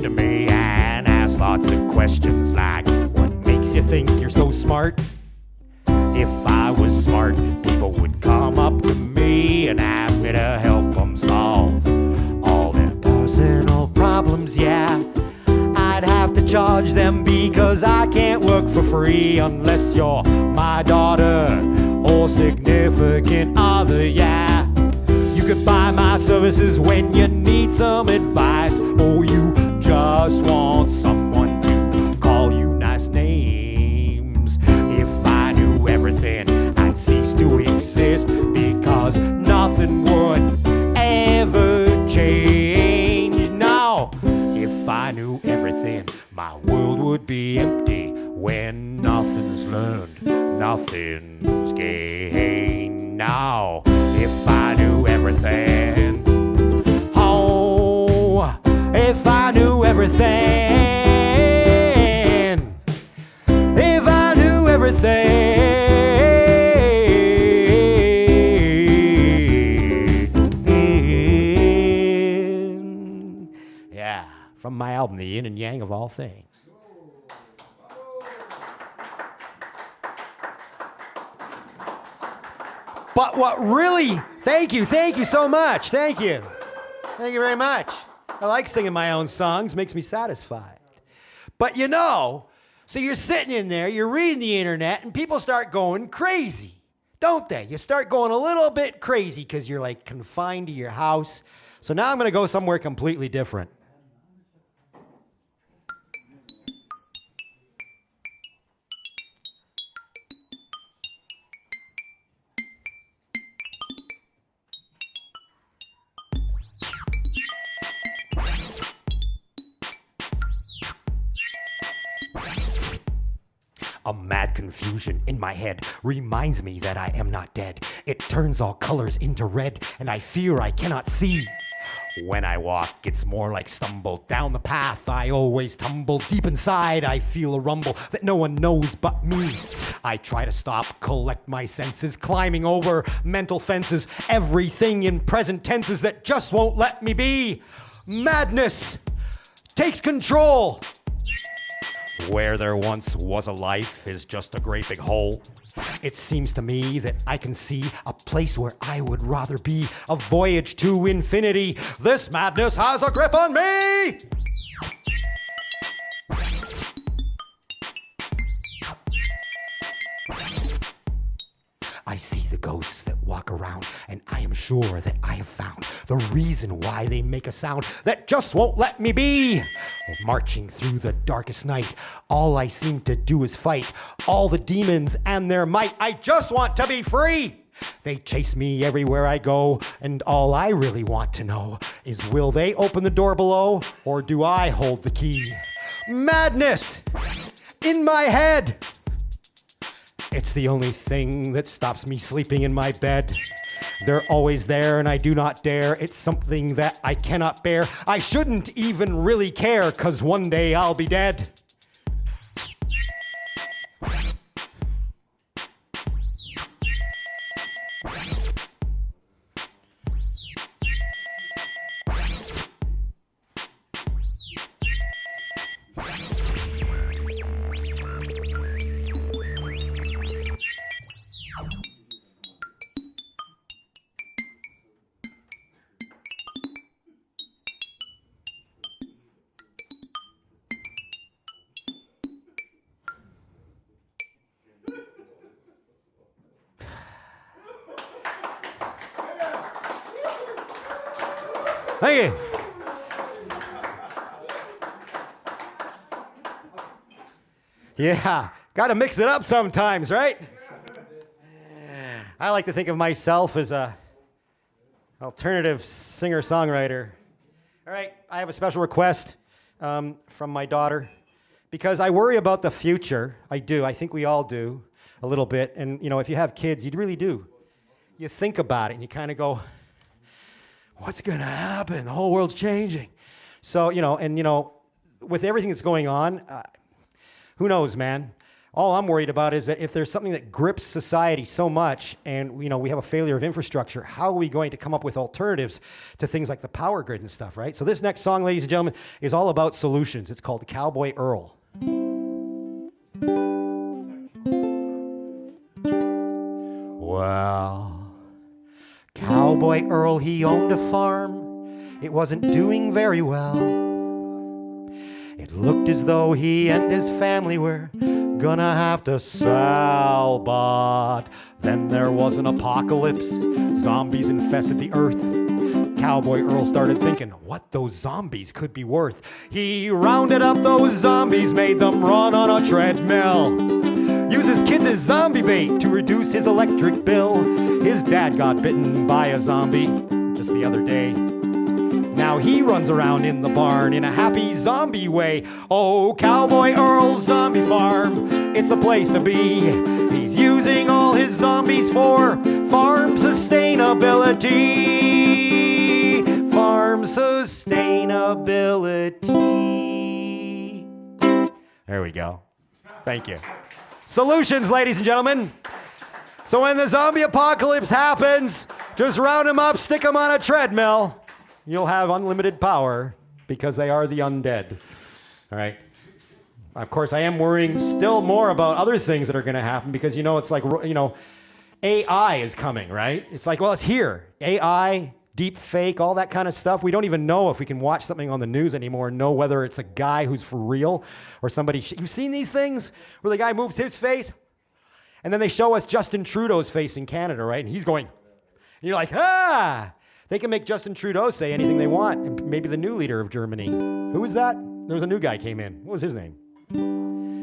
To me and ask lots of questions like, what makes you think you're so smart? If I was smart, people would come up to me and ask me to help them solve all their personal problems. Yeah, I'd have to charge them because I can't work for free unless you're my daughter or significant other. Yeah, you could buy my services when you need some advice, or you just want someone to call you nice names. If I knew everything, I'd cease to exist because nothing would ever change. No, if I knew everything, my world would be empty. When nothing's learned, nothing's gained. Now, if I knew everything, oh, if I knew everything, if I knew everything. Yeah, from my album, The Yin and Yang of All Things. But what really, thank you so much, thank you very much. I like singing my own songs, makes me satisfied. But you know, so you're sitting in there, you're reading the internet, and people start going crazy, don't they? You start going a little bit crazy because you're like confined to your house. So now I'm going to go somewhere completely different. A mad confusion in my head reminds me that I am not dead. It turns all colors into red, and I fear I cannot see. When I walk, it's more like stumble. Down the path, I always tumble. Deep inside, I feel a rumble that no one knows but me. I try to stop, collect my senses, climbing over mental fences. Everything in present tenses that just won't let me be. Madness takes control. Where there once was a life is just a great big hole. It seems to me that I can see a place where I would rather be. A voyage to infinity. This madness has a grip on me! I see the ghosts that walk around, and I am sure that I have found the reason why they make a sound that just won't let me be. Marching through the darkest night, all I seem to do is fight all the demons and their might. I just want to be free. They chase me everywhere I go, and all I really want to know is, will they open the door below, or do I hold the key? Madness in my head. It's the only thing that stops me sleeping in my bed. They're always there and I do not dare. It's something that I cannot bear. I shouldn't even really care, 'cause one day I'll be dead. Thank you. Yeah, got to mix it up sometimes, right? I like to think of myself as a alternative singer-songwriter. All right, I have a special request from my daughter, because I worry about the future. I do. I think we all do a little bit. And, you know, if you have kids, you really do. You think about it and you kind of go, what's going to happen? The whole world's changing. So, with everything that's going on, who knows, man? All I'm worried about is that if there's something that grips society so much and, we have a failure of infrastructure, how are we going to come up with alternatives to things like the power grid and stuff, right? So this next song, ladies and gentlemen, is all about solutions. It's called Cowboy Earl. Well, Cowboy Earl, he owned a farm. It wasn't doing very well. It looked as though he and his family were gonna have to sell, but then there was an apocalypse. Zombies infested the earth. Cowboy Earl started thinking what those zombies could be worth. He rounded up those zombies, made them run on a treadmill. Uses kids as zombie bait to reduce his electric bill. His dad got bitten by a zombie just the other day. Now he runs around in the barn in a happy zombie way. Oh, Cowboy Earl's zombie farm, it's the place to be. He's using all his zombies for farm sustainability. Farm sustainability. There we go. Thank you. Solutions, ladies and gentlemen. So when the zombie apocalypse happens, just round them up, stick them on a treadmill. You'll have unlimited power because they are the undead. All right. Of course, I am worrying still more about other things that are going to happen because, it's like, AI is coming, right? It's like, well, it's here. AI, deep fake, all that kind of stuff. We don't even know if we can watch something on the news anymore and know whether it's a guy who's for real or somebody. You've seen these things where the guy moves his face and then they show us Justin Trudeau's face in Canada, right? And he's going, and you're like, they can make Justin Trudeau say anything they want, and maybe the new leader of Germany. Who was that? There was a new guy came in. What was his name?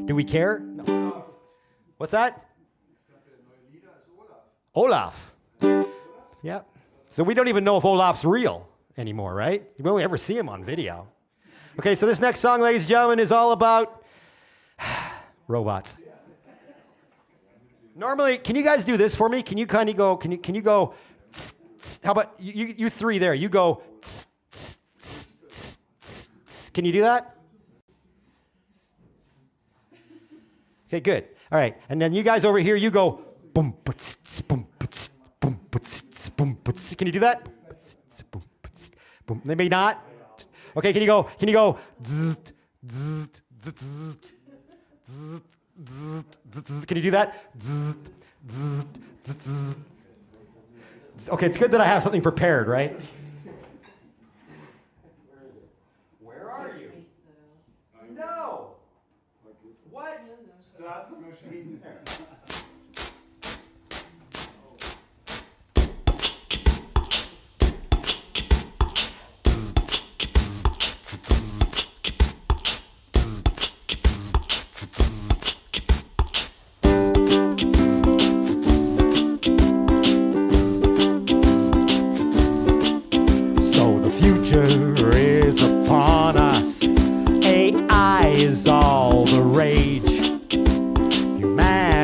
Do we care? No. What's that? Olaf. Yeah. So we don't even know if Olaf's real anymore, right? You only ever see him on video. Okay, so this next song, ladies and gentlemen, is all about robots. Normally, can you guys do this for me? Can you kind of go, can you go, how about you three there? You go, can you do that? Okay, good. All right, and then you guys over here, you go, boom, boom, boom, boom. Can you do that? Boom. Maybe not. Okay, can you go? Can you do that? Okay, it's good that I have something prepared, right? Where are you? No. What?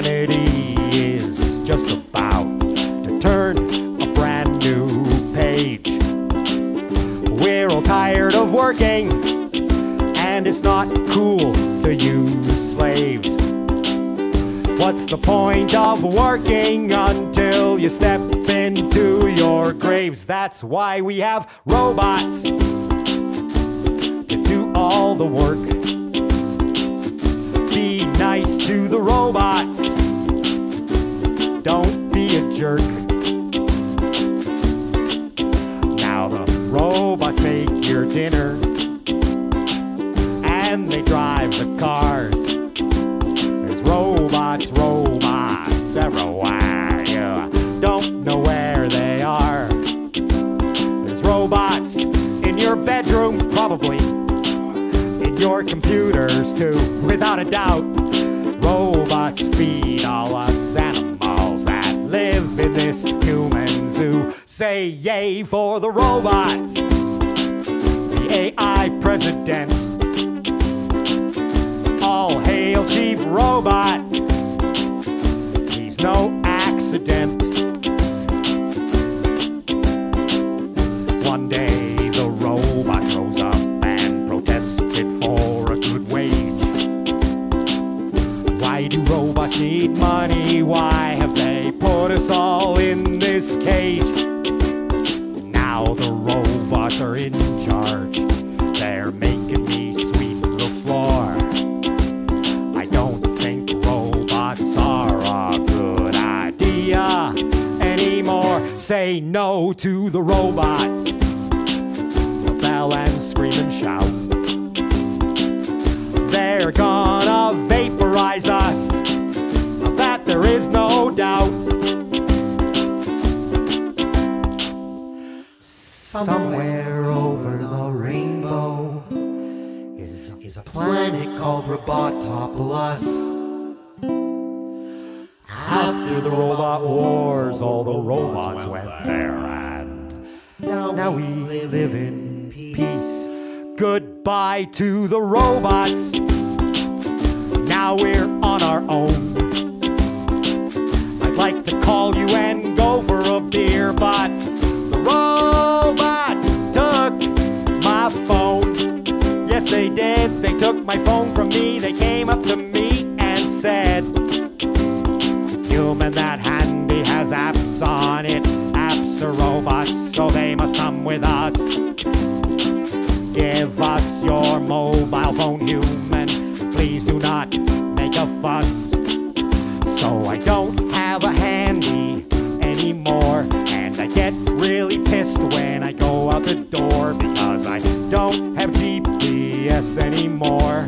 humanity is just about to turn a brand new page. We're all tired of working, and it's not cool to use slaves. What's the point of working until you step into your graves? That's why we have robots to do all the work. Be nice to the robots. Don't be a jerk. Now the robots make your dinner, and they drive the cars. There's robots everywhere. You don't know where they are. There's robots in your bedroom, probably in your computers too, without a doubt. Robots feed all us animals that live in this human zoo. Say yay for the robots, the AI president. All hail Chief Robot. He's no accident. One day the robot rose up and protested for a good wage. Why do robots need money? Why have they put us all in this cage? Now the robots are in charge. They're making me sweep the floor. I don't think robots are a good idea anymore. Say no to the robots. Rebel and scream and shout. They're gonna vaporize us. Of that there is no doubt. Somewhere over the rainbow is a planet called Robotopolis. After the robot wars, all the robots went there, and now we live in peace. Goodbye to the robots. Now we're on our own. I'd like to call you and go for a beer, but the robots took my phone. Yes, they did. They took my phone from me. They came up to me and said, human that handy has apps on it. Apps are robots, so they must come with us. Give us your mobile phone, human. Please do not make a fuss. So I don't have a handy anymore, and I get really pissed when I go out the door because I don't have GPS anymore.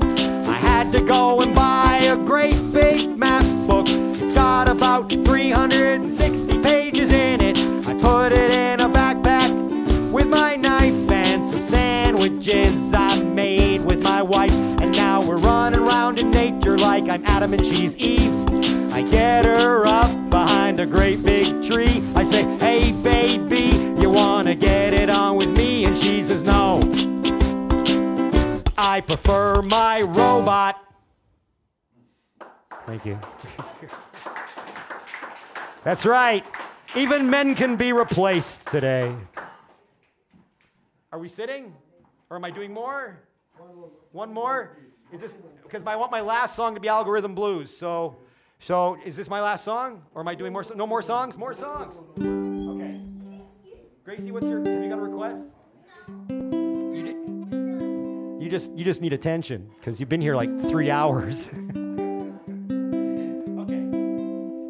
I had to go and buy a great big map book. It's got about 360 pages in it. I put it in a backpack with my knife and some sandwiches I made with my wife. And now we're running around in nature like I'm Adam and she's Eve. I get her up behind a great big tree. I say, hey baby, you wanna get it on with me? And she says no, I prefer my robot. Thank you. That's right. Even men can be replaced today. Are we sitting? Or am I doing more? One more? Is this because I want my last song to be Algorithm Blues? So is this my last song? Or am I doing more? No more songs? More songs. Okay. Gracie, have you got a request? You just need attention because you've been here like 3 hours.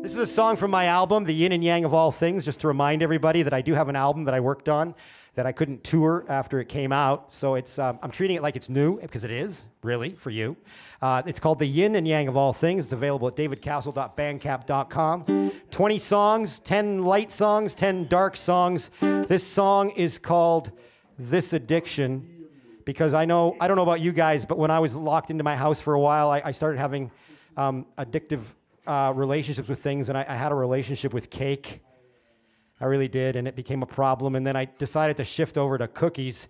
This is a song from my album, The Yin and Yang of All Things, just to remind everybody that I do have an album that I worked on that I couldn't tour after it came out. So it's I'm treating it like it's new, because it is, really, for you. It's called The Yin and Yang of All Things. It's available at davidcassel.bandcamp.com. 20 songs, 10 light songs, 10 dark songs. This song is called This Addiction, because I don't know about you guys, but when I was locked into my house for a while, I started having addictive relationships with things, and I had a relationship with cake. I really did, and it became a problem. And then I decided to shift over to cookies,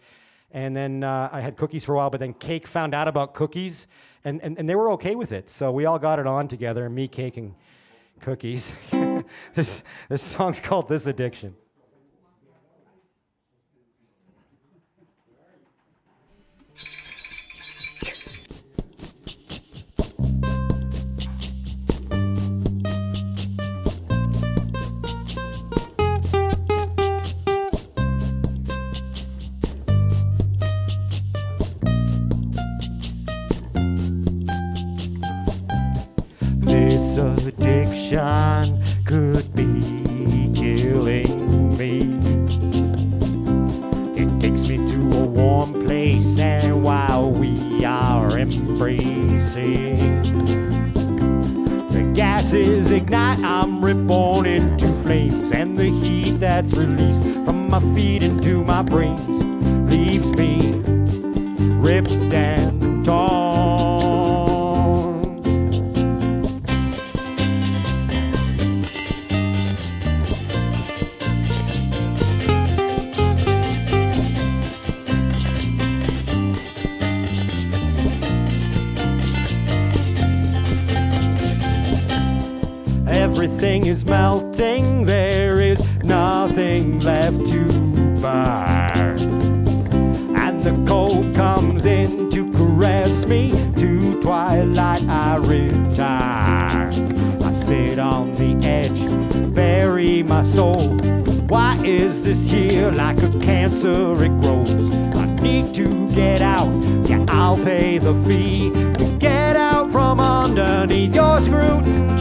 and then I had cookies for a while, but then cake found out about cookies, and they were okay with it. So we all got it on together, me, cake, cookies. This song's called This Addiction. This addiction could be killing me. It takes me to a warm place, and while we are embracing, the gases ignite, I'm reborn into flames, and the heat that's released from my feet into my brains leaves me ripped and torn. Everything is melting, there is nothing left to burn. And the cold comes in to caress me, to twilight I return. I sit on the edge, bury my soul. Why is this here like a cancer it grows? I need to get out, yeah, I'll pay the fee to get out from underneath your scrutiny.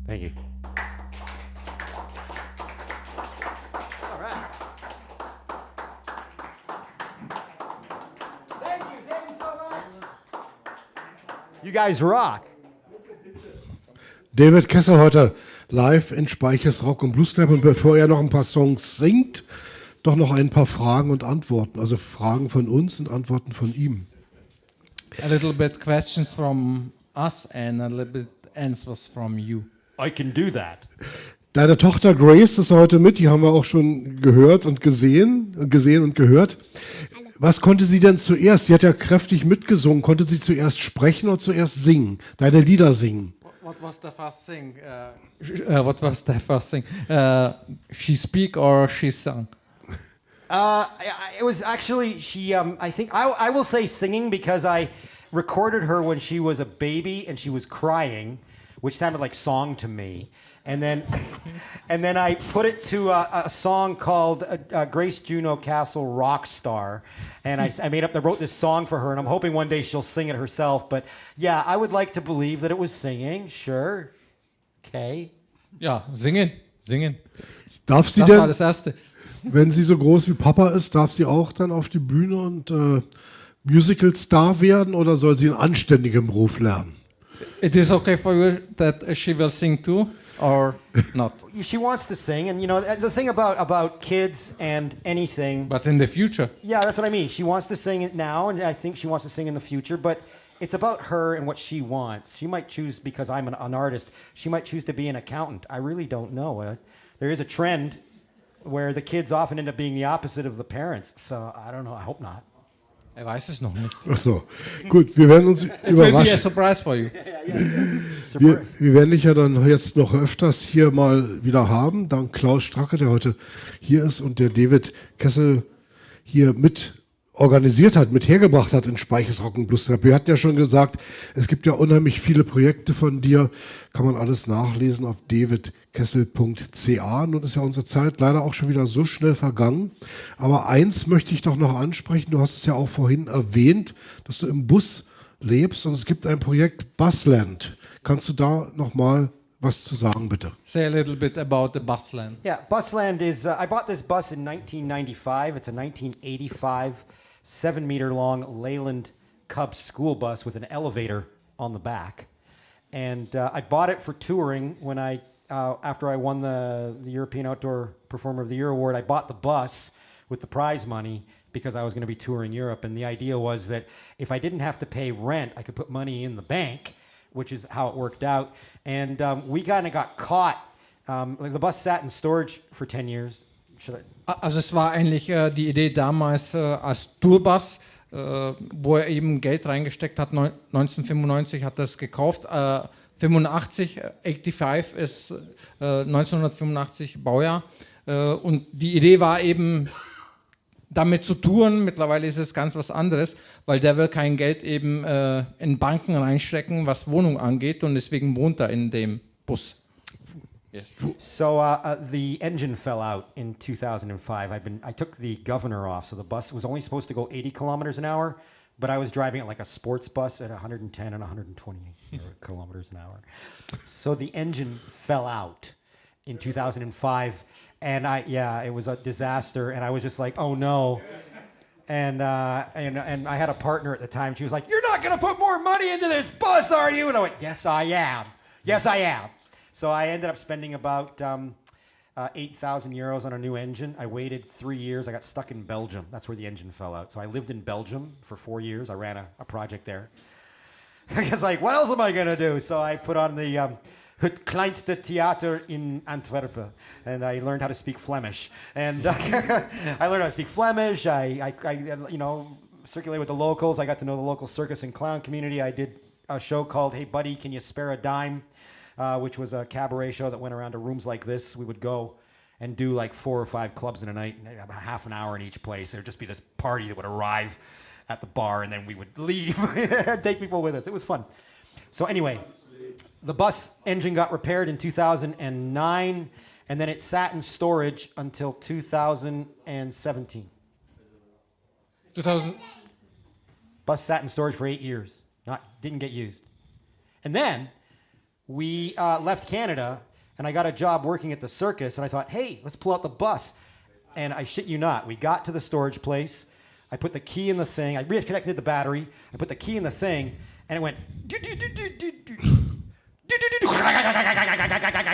Thank you. All right. Thank you so much. You guys rock. David Cassel heute live in Speiches Rock und Blueskneipe. Und bevor er noch ein paar Songs singt, doch noch ein paar Fragen und Antworten. Also Fragen von uns und Antworten von ihm. A little bit questions from us and a little bit answers from you. I can do that. Deine Tochter Grace ist heute mit, die haben wir auch schon gehört und gesehen und gehört. Was konnte sie denn zuerst? Sie hat ja kräftig mitgesungen. Konnte sie zuerst sprechen oder zuerst singen? Deine Lieder singen? What was the first thing? What was the first thing? She speak or she sang? It was actually I think I will say singing because I recorded her when she was a baby and she was crying, which sounded like song to me. And then I put it to a song called Grace Juno Cassel Rockstar, and I wrote this song for her, and I'm hoping one day she'll sing it herself. But yeah, I would like to believe that it was singing. Sure, okay. Ja, singen. Darf sie Das war denn, das Erste. wenn sie so groß wie Papa ist, darf sie auch dann auf die Bühne und Musical-Star werden oder soll sie einen anständigen Beruf lernen? It is okay for you that she will sing too, or not? She wants to sing, and you know the thing about kids and anything. But in the future. Yeah, that's what I mean. She wants to sing it now, and I think she wants to sing in the future. But it's about her and what she wants. She might choose, because I'm an artist, she might choose to be an accountant. I really don't know. There is a trend where the kids often end up being the opposite of the parents. So I don't know. I hope not. Weiß es noch nicht. Ach so, gut, wir werden uns It will be a überraschen. surprise for you. Wir werden dich ja dann jetzt noch öfters hier mal wieder haben, dank Klaus Stracke, der heute hier ist und der David Cassel hier mit organisiert hat, mit hergebracht hat in Speiches Rock und Blueskneipe. Wir hatten ja schon gesagt, es gibt ja unheimlich viele Projekte von dir, kann man alles nachlesen auf David Cassel.ca. Nun ist ja unsere Zeit leider auch schon wieder so schnell vergangen. Aber eins möchte ich doch noch ansprechen. Du hast es ja auch vorhin erwähnt, dass du im Bus lebst und es gibt ein Projekt Busland. Kannst du da nochmal was zu sagen, bitte? Say a little bit about the Busland. Yeah, Busland is, I bought this bus in 1995. It's a 1985, 7-meter long Leyland Cub school bus with an elevator on the back. And I bought it for touring when after I won the European Outdoor Performer of the Year award. I bought the bus with the prize money because I was going to be touring Europe. And the idea was that if I didn't have to pay rent, I could put money in the bank, which is how it worked out. And we kind of got caught. Like the bus sat in storage for 10 years. Also es war eigentlich die Idee damals als Tourbus, wo er eben Geld reingesteckt hat. 1995 hat er es gekauft. 85 ist 1985 Baujahr. Und die Idee war eben, damit zu touren. Mittlerweile ist es ganz was anderes, weil der will kein Geld eben in Banken reinstecken, was Wohnung angeht. Und deswegen wohnt er in dem Bus. Yes. So the engine fell out in 2005. I took the governor off, so the bus was only supposed to go 80 kilometers an hour, but I was driving it like a sports bus at 110 and 120 kilometers an hour. So the engine fell out in 2005, and it was a disaster. And I was just like, oh no. And I had a partner at the time. She was like, "You're not going to put more money into this bus, are you?" And I went, "Yes, I am. Yes, I am." So I ended up spending about 8,000 euros on a new engine. I waited 3 years. I got stuck in Belgium. That's where the engine fell out. So I lived in Belgium for 4 years. I ran a project there. I was like, what else am I going to do? So I put on the Het Kleinste Theater in Antwerpen. And I learned how to speak Flemish. And I learned how to speak Flemish. I circulated with the locals. I got to know the local circus and clown community. I did a show called Hey Buddy, Can You Spare a Dime? Which was a cabaret show that went around to rooms like this. We would go and do like 4 or 5 clubs in a night, and about half an hour in each place. There would just be this party that would arrive at the bar, and then we would leave and take people with us. It was fun. So anyway, the bus engine got repaired in 2009, and then it sat in storage until 2017. 2000. Bus sat in storage for 8 years. Didn't get used. And then we left Canada, and I got a job working at the circus, and I thought, hey, let's pull out the bus. And I shit you not, we got to the storage place, I put the key in the thing, I reconnected the battery, I put the key in the thing, and it went, and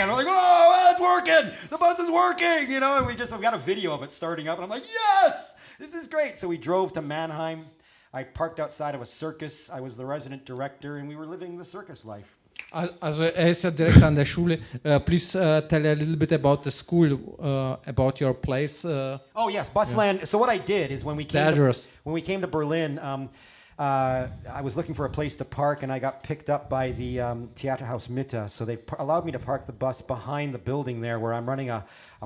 I'm like, oh, it's working, the bus is working, and we got a video of it starting up, and I'm like, yes, this is great. So we drove to Mannheim, I parked outside of a circus, I was the resident director, and we were living the circus life. Also ist ja direkt an der Schule. Please tell a little bit about the school, about your place. Oh yes, Busland. Yeah. So what I did is when we came to Berlin, I was looking for a place to park, and I got picked up by the Theaterhaus Mitte. So they allowed me to park the bus behind the building there, where I'm running a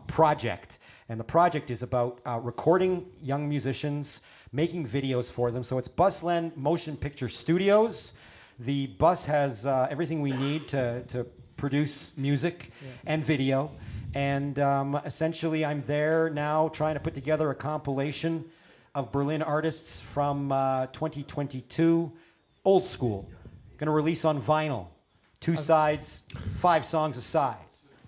project, and the project is about recording young musicians, making videos for them. So it's Busland Motion Picture Studios. The bus has everything we need to produce music and video. And essentially, I'm there now trying to put together a compilation of Berlin artists from 2022, old school. Going to release on vinyl. 2 sides, 5 songs a side.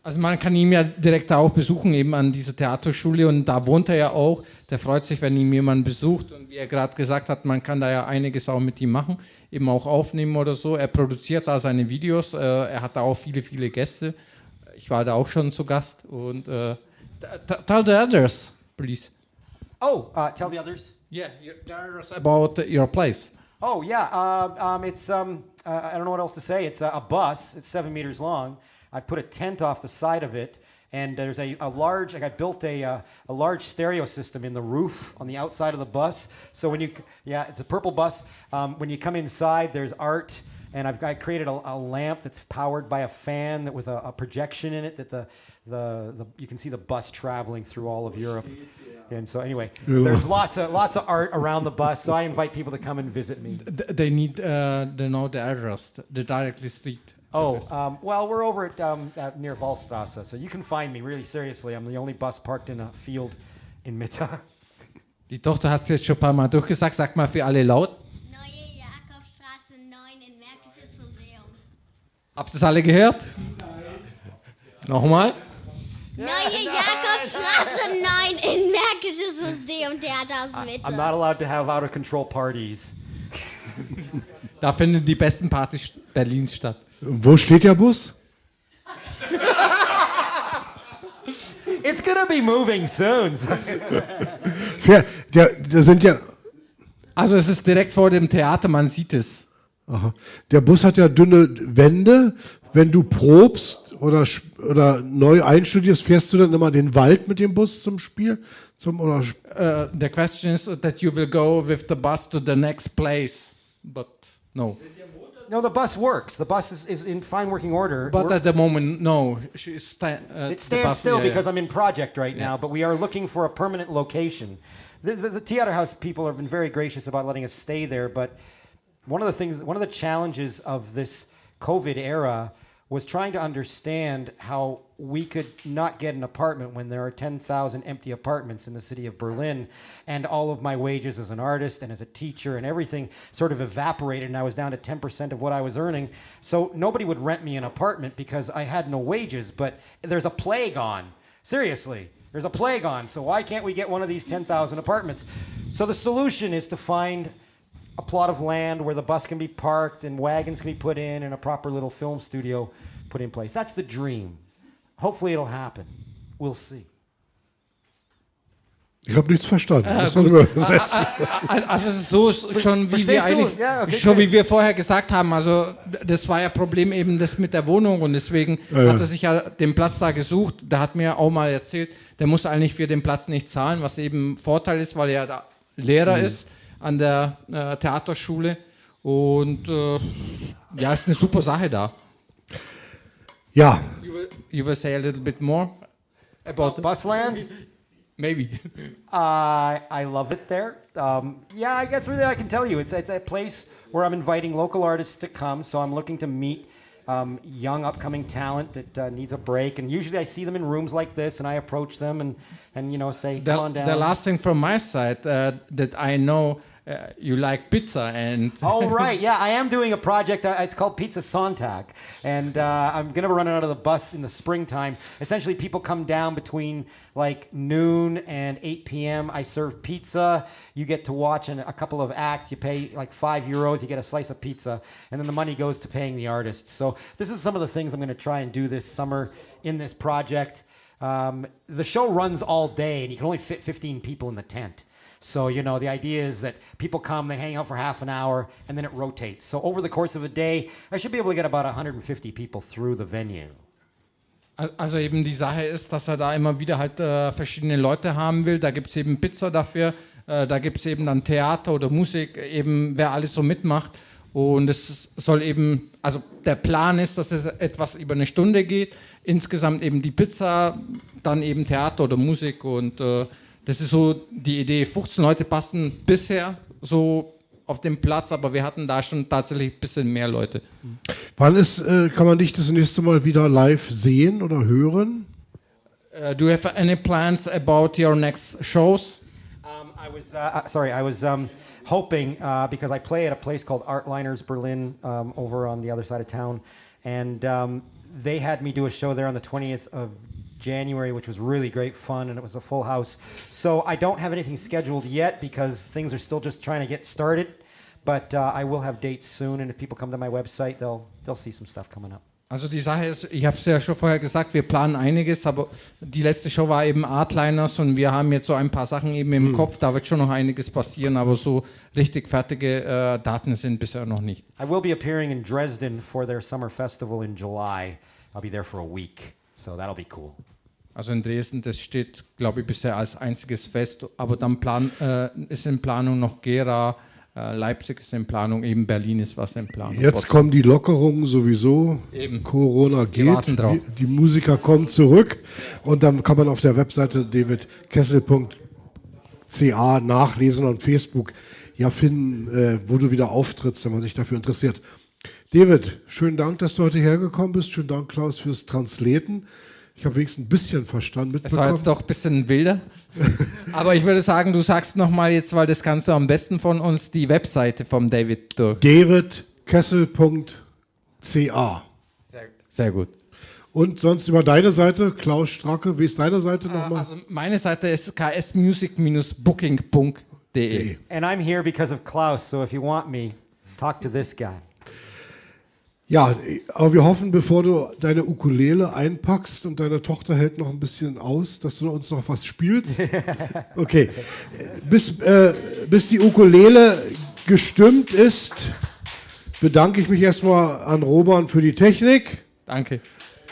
Also man kann ihn ja direkt auch besuchen, eben an dieser Theaterschule, und da wohnt er ja auch. Der freut sich, wenn ihn jemand besucht, und wie er gerade gesagt hat, man kann da ja einiges auch mit ihm machen, eben auch aufnehmen oder so. Er produziert da seine Videos, er hat da auch viele, viele Gäste. Ich war da auch schon zu Gast, und tell the others, please. Oh, tell the others? Yeah, the others about your place. Oh, yeah, it's, I don't know what else to say. It's a bus, it's 7 meters long. I put a tent off the side of it, and there's I built a large stereo system in the roof on the outside of the bus. So it's a purple bus. When you come inside, there's art, and I created a lamp that's powered by a fan with a projection in it that you can see the bus traveling through all of Europe. And so anyway, there's lots of art around the bus, so I invite people to come and visit me. They need to know the address, the directly street Oh, well, we're over at near Wallstrasse, so you can find me, really seriously. I'm the only bus parked in a field in Mitte. Die Tochter hat es jetzt schon ein paar Mal durchgesagt. Sag mal für alle laut. Neue Jakobstraße 9 in Märkisches Museum. Habt ihr es alle gehört? Nochmal. Neue Jakobstraße 9 in Märkisches Museum, Theater aus Mitte. I'm not allowed to have out-of-control parties. Da finden die besten Partys Berlins statt. Wo steht der Bus? It's gonna be moving soon. Da sind ja. Also es ist direkt vor dem Theater, man sieht es. Aha. Der Bus hat ja dünne Wände. Wenn du probst oder neu einstudierst, fährst du dann immer den Wald mit dem Bus zum Spiel? The question is that you will go with the bus to the next place, but no. No, the bus works. The bus is in fine working order. But at the moment, no. It stands still because I'm in project right now, but we are looking for a permanent location. The theater house people have been very gracious about letting us stay there, but one of the challenges of this COVID era was trying to understand how we could not get an apartment when there are 10,000 empty apartments in the city of Berlin, and all of my wages as an artist and as a teacher and everything sort of evaporated, and I was down to 10% of what I was earning. So nobody would rent me an apartment because I had no wages, but there's a plague on. Seriously, there's a plague on, so why can't we get one of these 10,000 apartments? So the solution is to find a plot of land where the bus can be parked and wagons can be put in and a proper little film studio put in place. That's the dream. Hopefully it'll happen. We'll see. Ich habe nichts verstanden. Also es ist so schon wie wir eigentlich, wie wir vorher gesagt haben, also das war ja Problem eben das mit der Wohnung und deswegen hat er sich ja den Platz da gesucht. Der hat mir auch mal erzählt, der muss eigentlich für den Platz nicht zahlen, was eben Vorteil ist, weil er da Lehrer ist an der Theaterschule und ja, ist eine super Sache da. Ja. You will say a little bit more about Busland? Maybe. I love it there. Yeah, I guess really I can tell you. It's a place where I'm inviting local artists to come, so I'm looking to meet young upcoming talent that needs a break. And usually I see them in rooms like this, and I approach them and you know, say, come on down. The last thing from my side that I know, you like pizza and... Oh, right. Yeah, I am doing a project. It's called Pizza Sonntag. And I'm going to run it out of the bus in the springtime. Essentially, people come down between like noon and 8 p.m. I serve pizza. You get to watch a couple of acts. You pay like €5. You get a slice of pizza. And then the money goes to paying the artists. So this is some of the things I'm going to try and do this summer in this project. The show runs all day, and you can only fit 15 people in the tent. So, you know, the idea is that people come, they hang out for half an hour, and then it rotates. So over the course of a day, I should be able to get about 150 people through the venue. Also eben die Sache ist, dass er da immer wieder halt verschiedene Leute haben will. Da gibt es eben Pizza dafür, da gibt es eben dann Theater oder Musik, eben wer alles so mitmacht. Und es soll eben, also der Plan ist, dass es etwas über eine Stunde geht. Insgesamt eben die Pizza, dann eben Theater oder Musik und das ist so die Idee. 15 Leute passen bisher so auf dem Platz, aber wir hatten da schon tatsächlich ein bisschen mehr Leute. Wann kann man dich das nächste Mal wieder live sehen oder hören? Do you have any plans about your next shows? I was hoping, because I play at a place called Artliners Berlin over on the other side of town, and they had me do a show there on the 20th of January, which was really great fun, and it was a full house. So I don't have anything scheduled yet because things are still just trying to get started, but I will have dates soon, and if people come to my website, they'll see some stuff coming up. Also die Sache ist, ich habe es ja schon vorher gesagt, wir planen einiges, aber die letzte Show war eben Artliners und wir haben jetzt so ein paar Sachen eben im Kopf, da wird schon noch einiges passieren, aber so richtig fertige Daten sind bisher noch nicht. I will be appearing in Dresden for their summer festival in July. I'll be there for a week, so that'll be cool. Also in Dresden, das steht, glaube ich, bisher als einziges Fest, aber dann ist in Planung noch Gera, Leipzig ist in Planung, eben Berlin ist was in Planung. Jetzt kommen die Lockerungen sowieso, eben. Corona geht, Wir warten drauf. Die Musiker kommen zurück und dann kann man auf der Webseite davidcassel.ca nachlesen und Facebook ja finden, wo du wieder auftrittst, wenn man sich dafür interessiert. David, schönen Dank, dass du heute hergekommen bist. Schönen Dank, Klaus, fürs Translaten. Ich habe wenigstens ein bisschen Verstand Es mitbekommen. war jetzt doch ein bisschen wilder. Aber ich würde sagen, du sagst nochmal jetzt, weil das kannst du am besten von uns, die Webseite vom David durch. davidcassel.ca. Sehr gut. Und sonst über deine Seite, Klaus Stracke, wie ist deine Seite nochmal? Also meine Seite ist ksmusic-booking.de. And I'm here because of Klaus, so if you want me, talk to this guy. Ja, aber wir hoffen, bevor du deine Ukulele einpackst und deine Tochter hält noch ein bisschen aus, dass du uns noch was spielst. Okay. Bis die Ukulele gestimmt ist, bedanke ich mich erstmal an Roman für die Technik. Danke.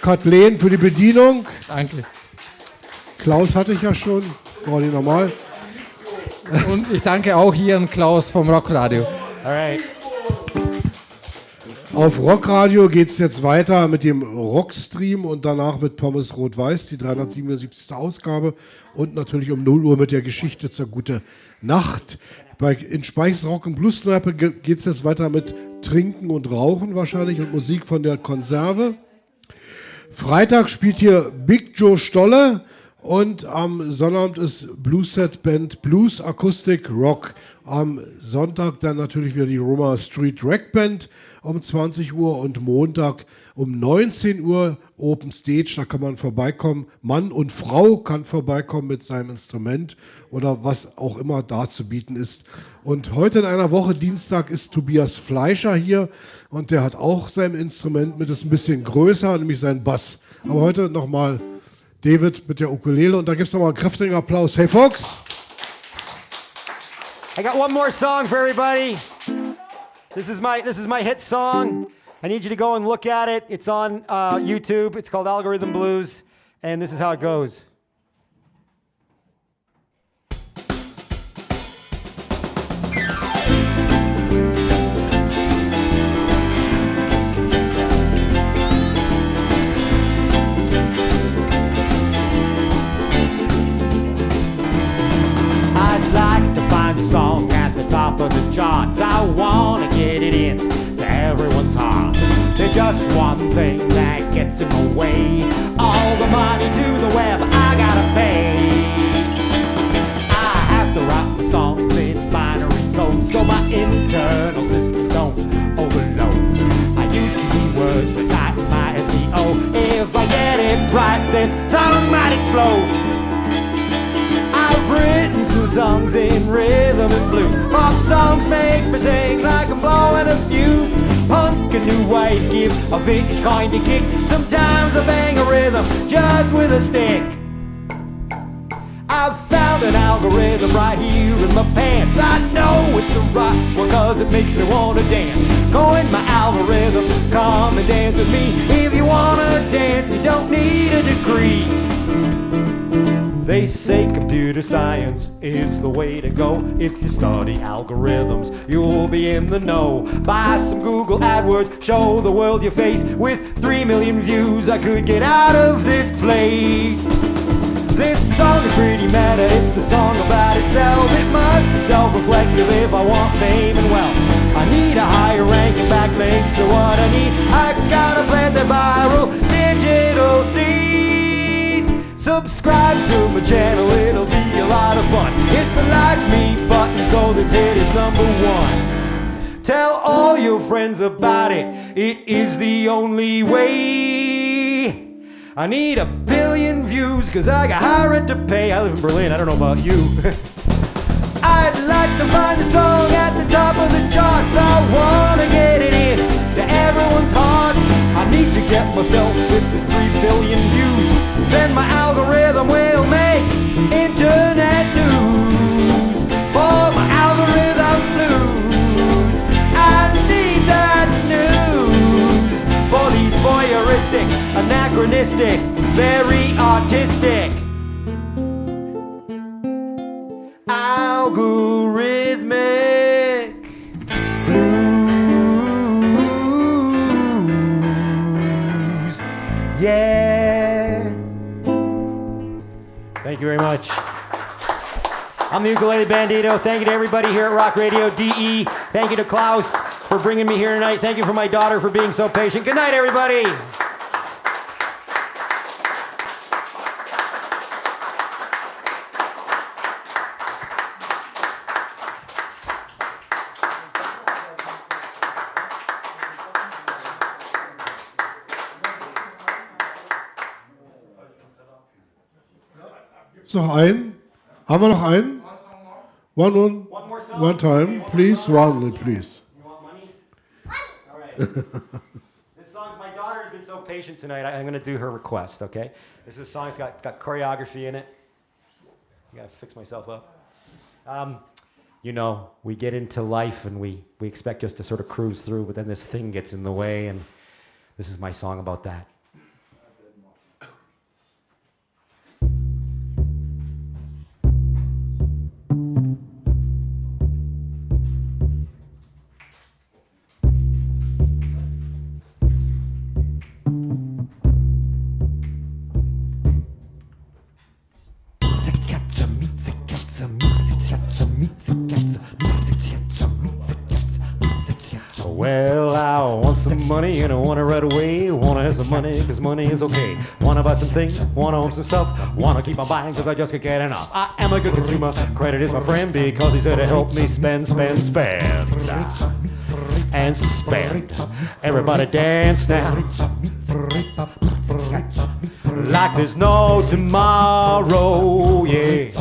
Kathleen für die Bedienung. Danke. Klaus hatte ich ja schon. War die normal. Und ich danke auch hier an Klaus vom Rockradio. All right. Auf Rockradio geht es jetzt weiter mit dem Rockstream und danach mit Pommes Rot-Weiß, die 377. Ausgabe und natürlich um 0 Uhr mit der Geschichte zur Gute Nacht. In Speiches Rock und Blueskneipe geht es jetzt weiter mit Trinken und Rauchen wahrscheinlich und Musik von der Konserve. Freitag spielt hier Big Joe Stolle und am Sonnabend ist Blueset Band Blues Acoustic Rock. Am Sonntag dann natürlich wieder die Roma Street Rag Band um 20 Uhr und Montag um 19 Uhr Open Stage, da kann man vorbeikommen. Mann und Frau kann vorbeikommen mit seinem Instrument oder was auch immer da zu bieten ist. Und heute in einer Woche, Dienstag, ist Tobias Fleischer hier und der hat auch sein Instrument mit, ist ein bisschen größer, nämlich sein Bass. Aber heute nochmal David mit der Ukulele und da gibt es nochmal einen kräftigen Applaus. Hey Folks! I got one more song for everybody. This is my hit song. I need you to go and look at it. It's on YouTube. It's called Algorithm Blues, and this is how it goes. I'd like to find a song at the top of the charts. I wanna get it in to everyone's hearts. There's just one thing that gets in the way. All the money to the web I gotta pay. I have to write the songs in binary code so my internal systems don't overload. I use keywords to tighten my SEO. If I get it right, this song might explode. I've written some songs in rhythm and blues. Pop songs make me sing like I'm blowing a fuse. Punk a new way to give a vintage kind of kick. Sometimes I bang a rhythm just with a stick. I've found an algorithm right here in my pants. I know it's the right one cause it makes me wanna dance. Go in my algorithm, come and dance with me. If you wanna dance, you don't need a degree. They say computer science is the way to go. If you study algorithms, you'll be in the know. Buy some Google AdWords, show the world your face. With 3 million views, I could get out of this place. This song is pretty meta, it's a song about itself. It must be self-reflexive if I want fame and wealth. I need a higher ranking backlink, so what I need, I gotta plant the viral digital seed. Subscribe to my channel, it'll be a lot of fun. Hit the like me button so this hit is #1. Tell all your friends about it, it is the only way. I need 1 billion views cause I got high rent to pay. I live in Berlin, I don't know about you. I'd like to find a song at the top of the charts. I wanna get it in to everyone's hearts. I need to get myself 53 billion views. Then my algorithm will make internet news. For my algorithm blues, I need that news. For these voyeuristic, anachronistic, very artistic algorithmic blues. Yeah. Thank you very much. I'm the Ukulele Bandito. Thank you to everybody here at Rock Radio DE. Thank you to Klaus for for bringing me here tonight. Thank you for my daughter for being so patient. Good night, everybody. Gibt's noch einen? Haben wir noch einen? One time, please. One, please. You want money? All right. This song's, my daughter's been so patient tonight. I'm going to do her request, okay? This is a song, it's got choreography in it. I got to fix myself up. You know, we get into life and we expect just to sort of cruise through, but then this thing gets in the way, and this is my song about that. Well, I want some money and I want it right away. Wanna have some money cause money is okay. Wanna buy some things, wanna own some stuff. Wanna keep on buying cause I just can't get enough. I am a good consumer, credit is my friend because he said to help me spend. And spend. Everybody dance now. Like there's no tomorrow, yeah.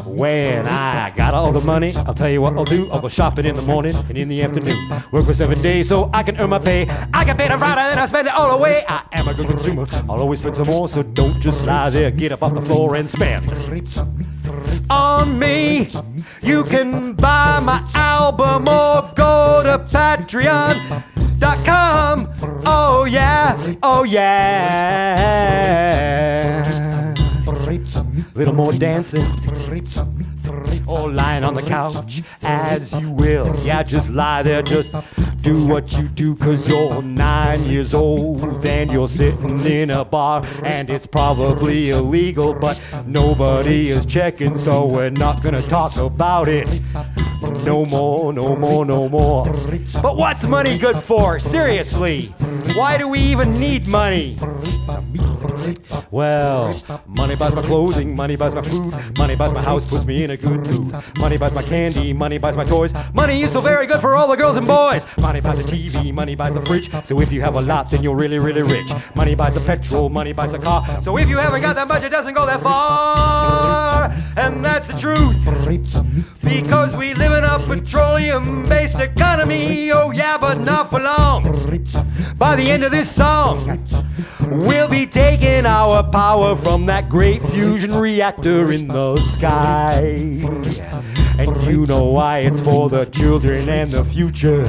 When I got all the money, I'll tell you what I'll do. I'll go shopping in the morning and in the afternoon. Work for 7 days so I can earn my pay. I get paid on Friday, then I spend it all away. I am a good consumer, I'll always spend some more. So don't just lie there, get up off the floor and spend. On me, you can buy my album or go to Patreon.com. Oh yeah, oh yeah. Little more dancing or lying on the couch as you will. Yeah, just lie there, just do what you do cause you're 9 years old and you're sitting in a bar and it's probably illegal but nobody is checking so we're not gonna talk about it. No more, no more, no more. But what's money good for? Seriously, why do we even need money? Well, money buys my clothing, money buys my food, money buys my house, puts me in a good mood. Money buys my candy, money buys my toys. Money is so very good for all the girls and boys. Money buys the TV, money buys the fridge. So if you have a lot, then you're really, really rich. Money buys the petrol, money buys the car. So if you haven't got that much, it doesn't go that far. And that's the truth. Because we live in a petroleum-based economy. Oh yeah, but not for long. By the end of this song, we'll be taking our power from that great fusion reactor in the sky. And you know why, it's for the children and the future.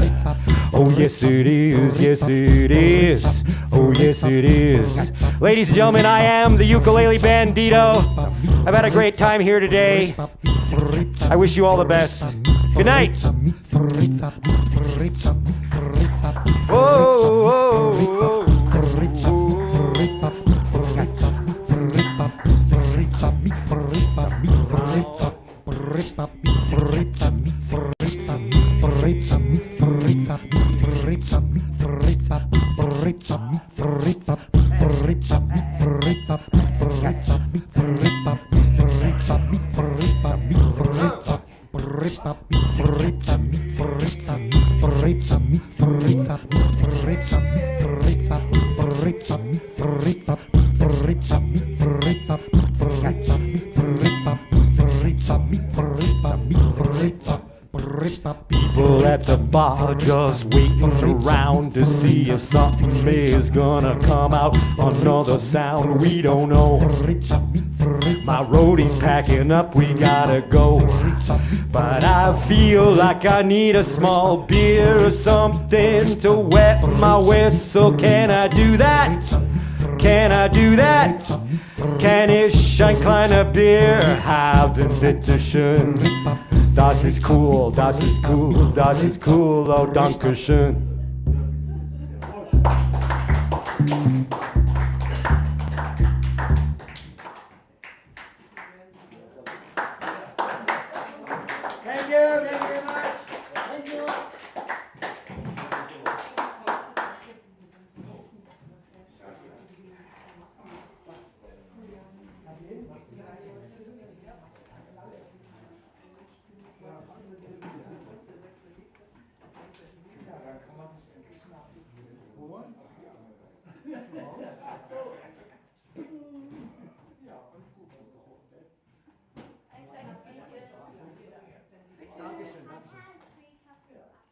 Oh yes it is, yes it is. Oh yes it is. Ladies and gentlemen, I am the Ukulele Bandito. I've had a great time here today. I wish you all the best. Good night. Whoa, whoa, whoa. People at the bar just waiting around to see if something is gonna come out. Another sound we don't know. My roadie's packing up, we gotta go. But I feel like I need a small beer or something to wet my whistle. Can I do that? Can I do that? Kann ich ein kleiner Bier haben, bitte schön? Das ist cool, das ist cool, das ist cool, oh danke schön. close.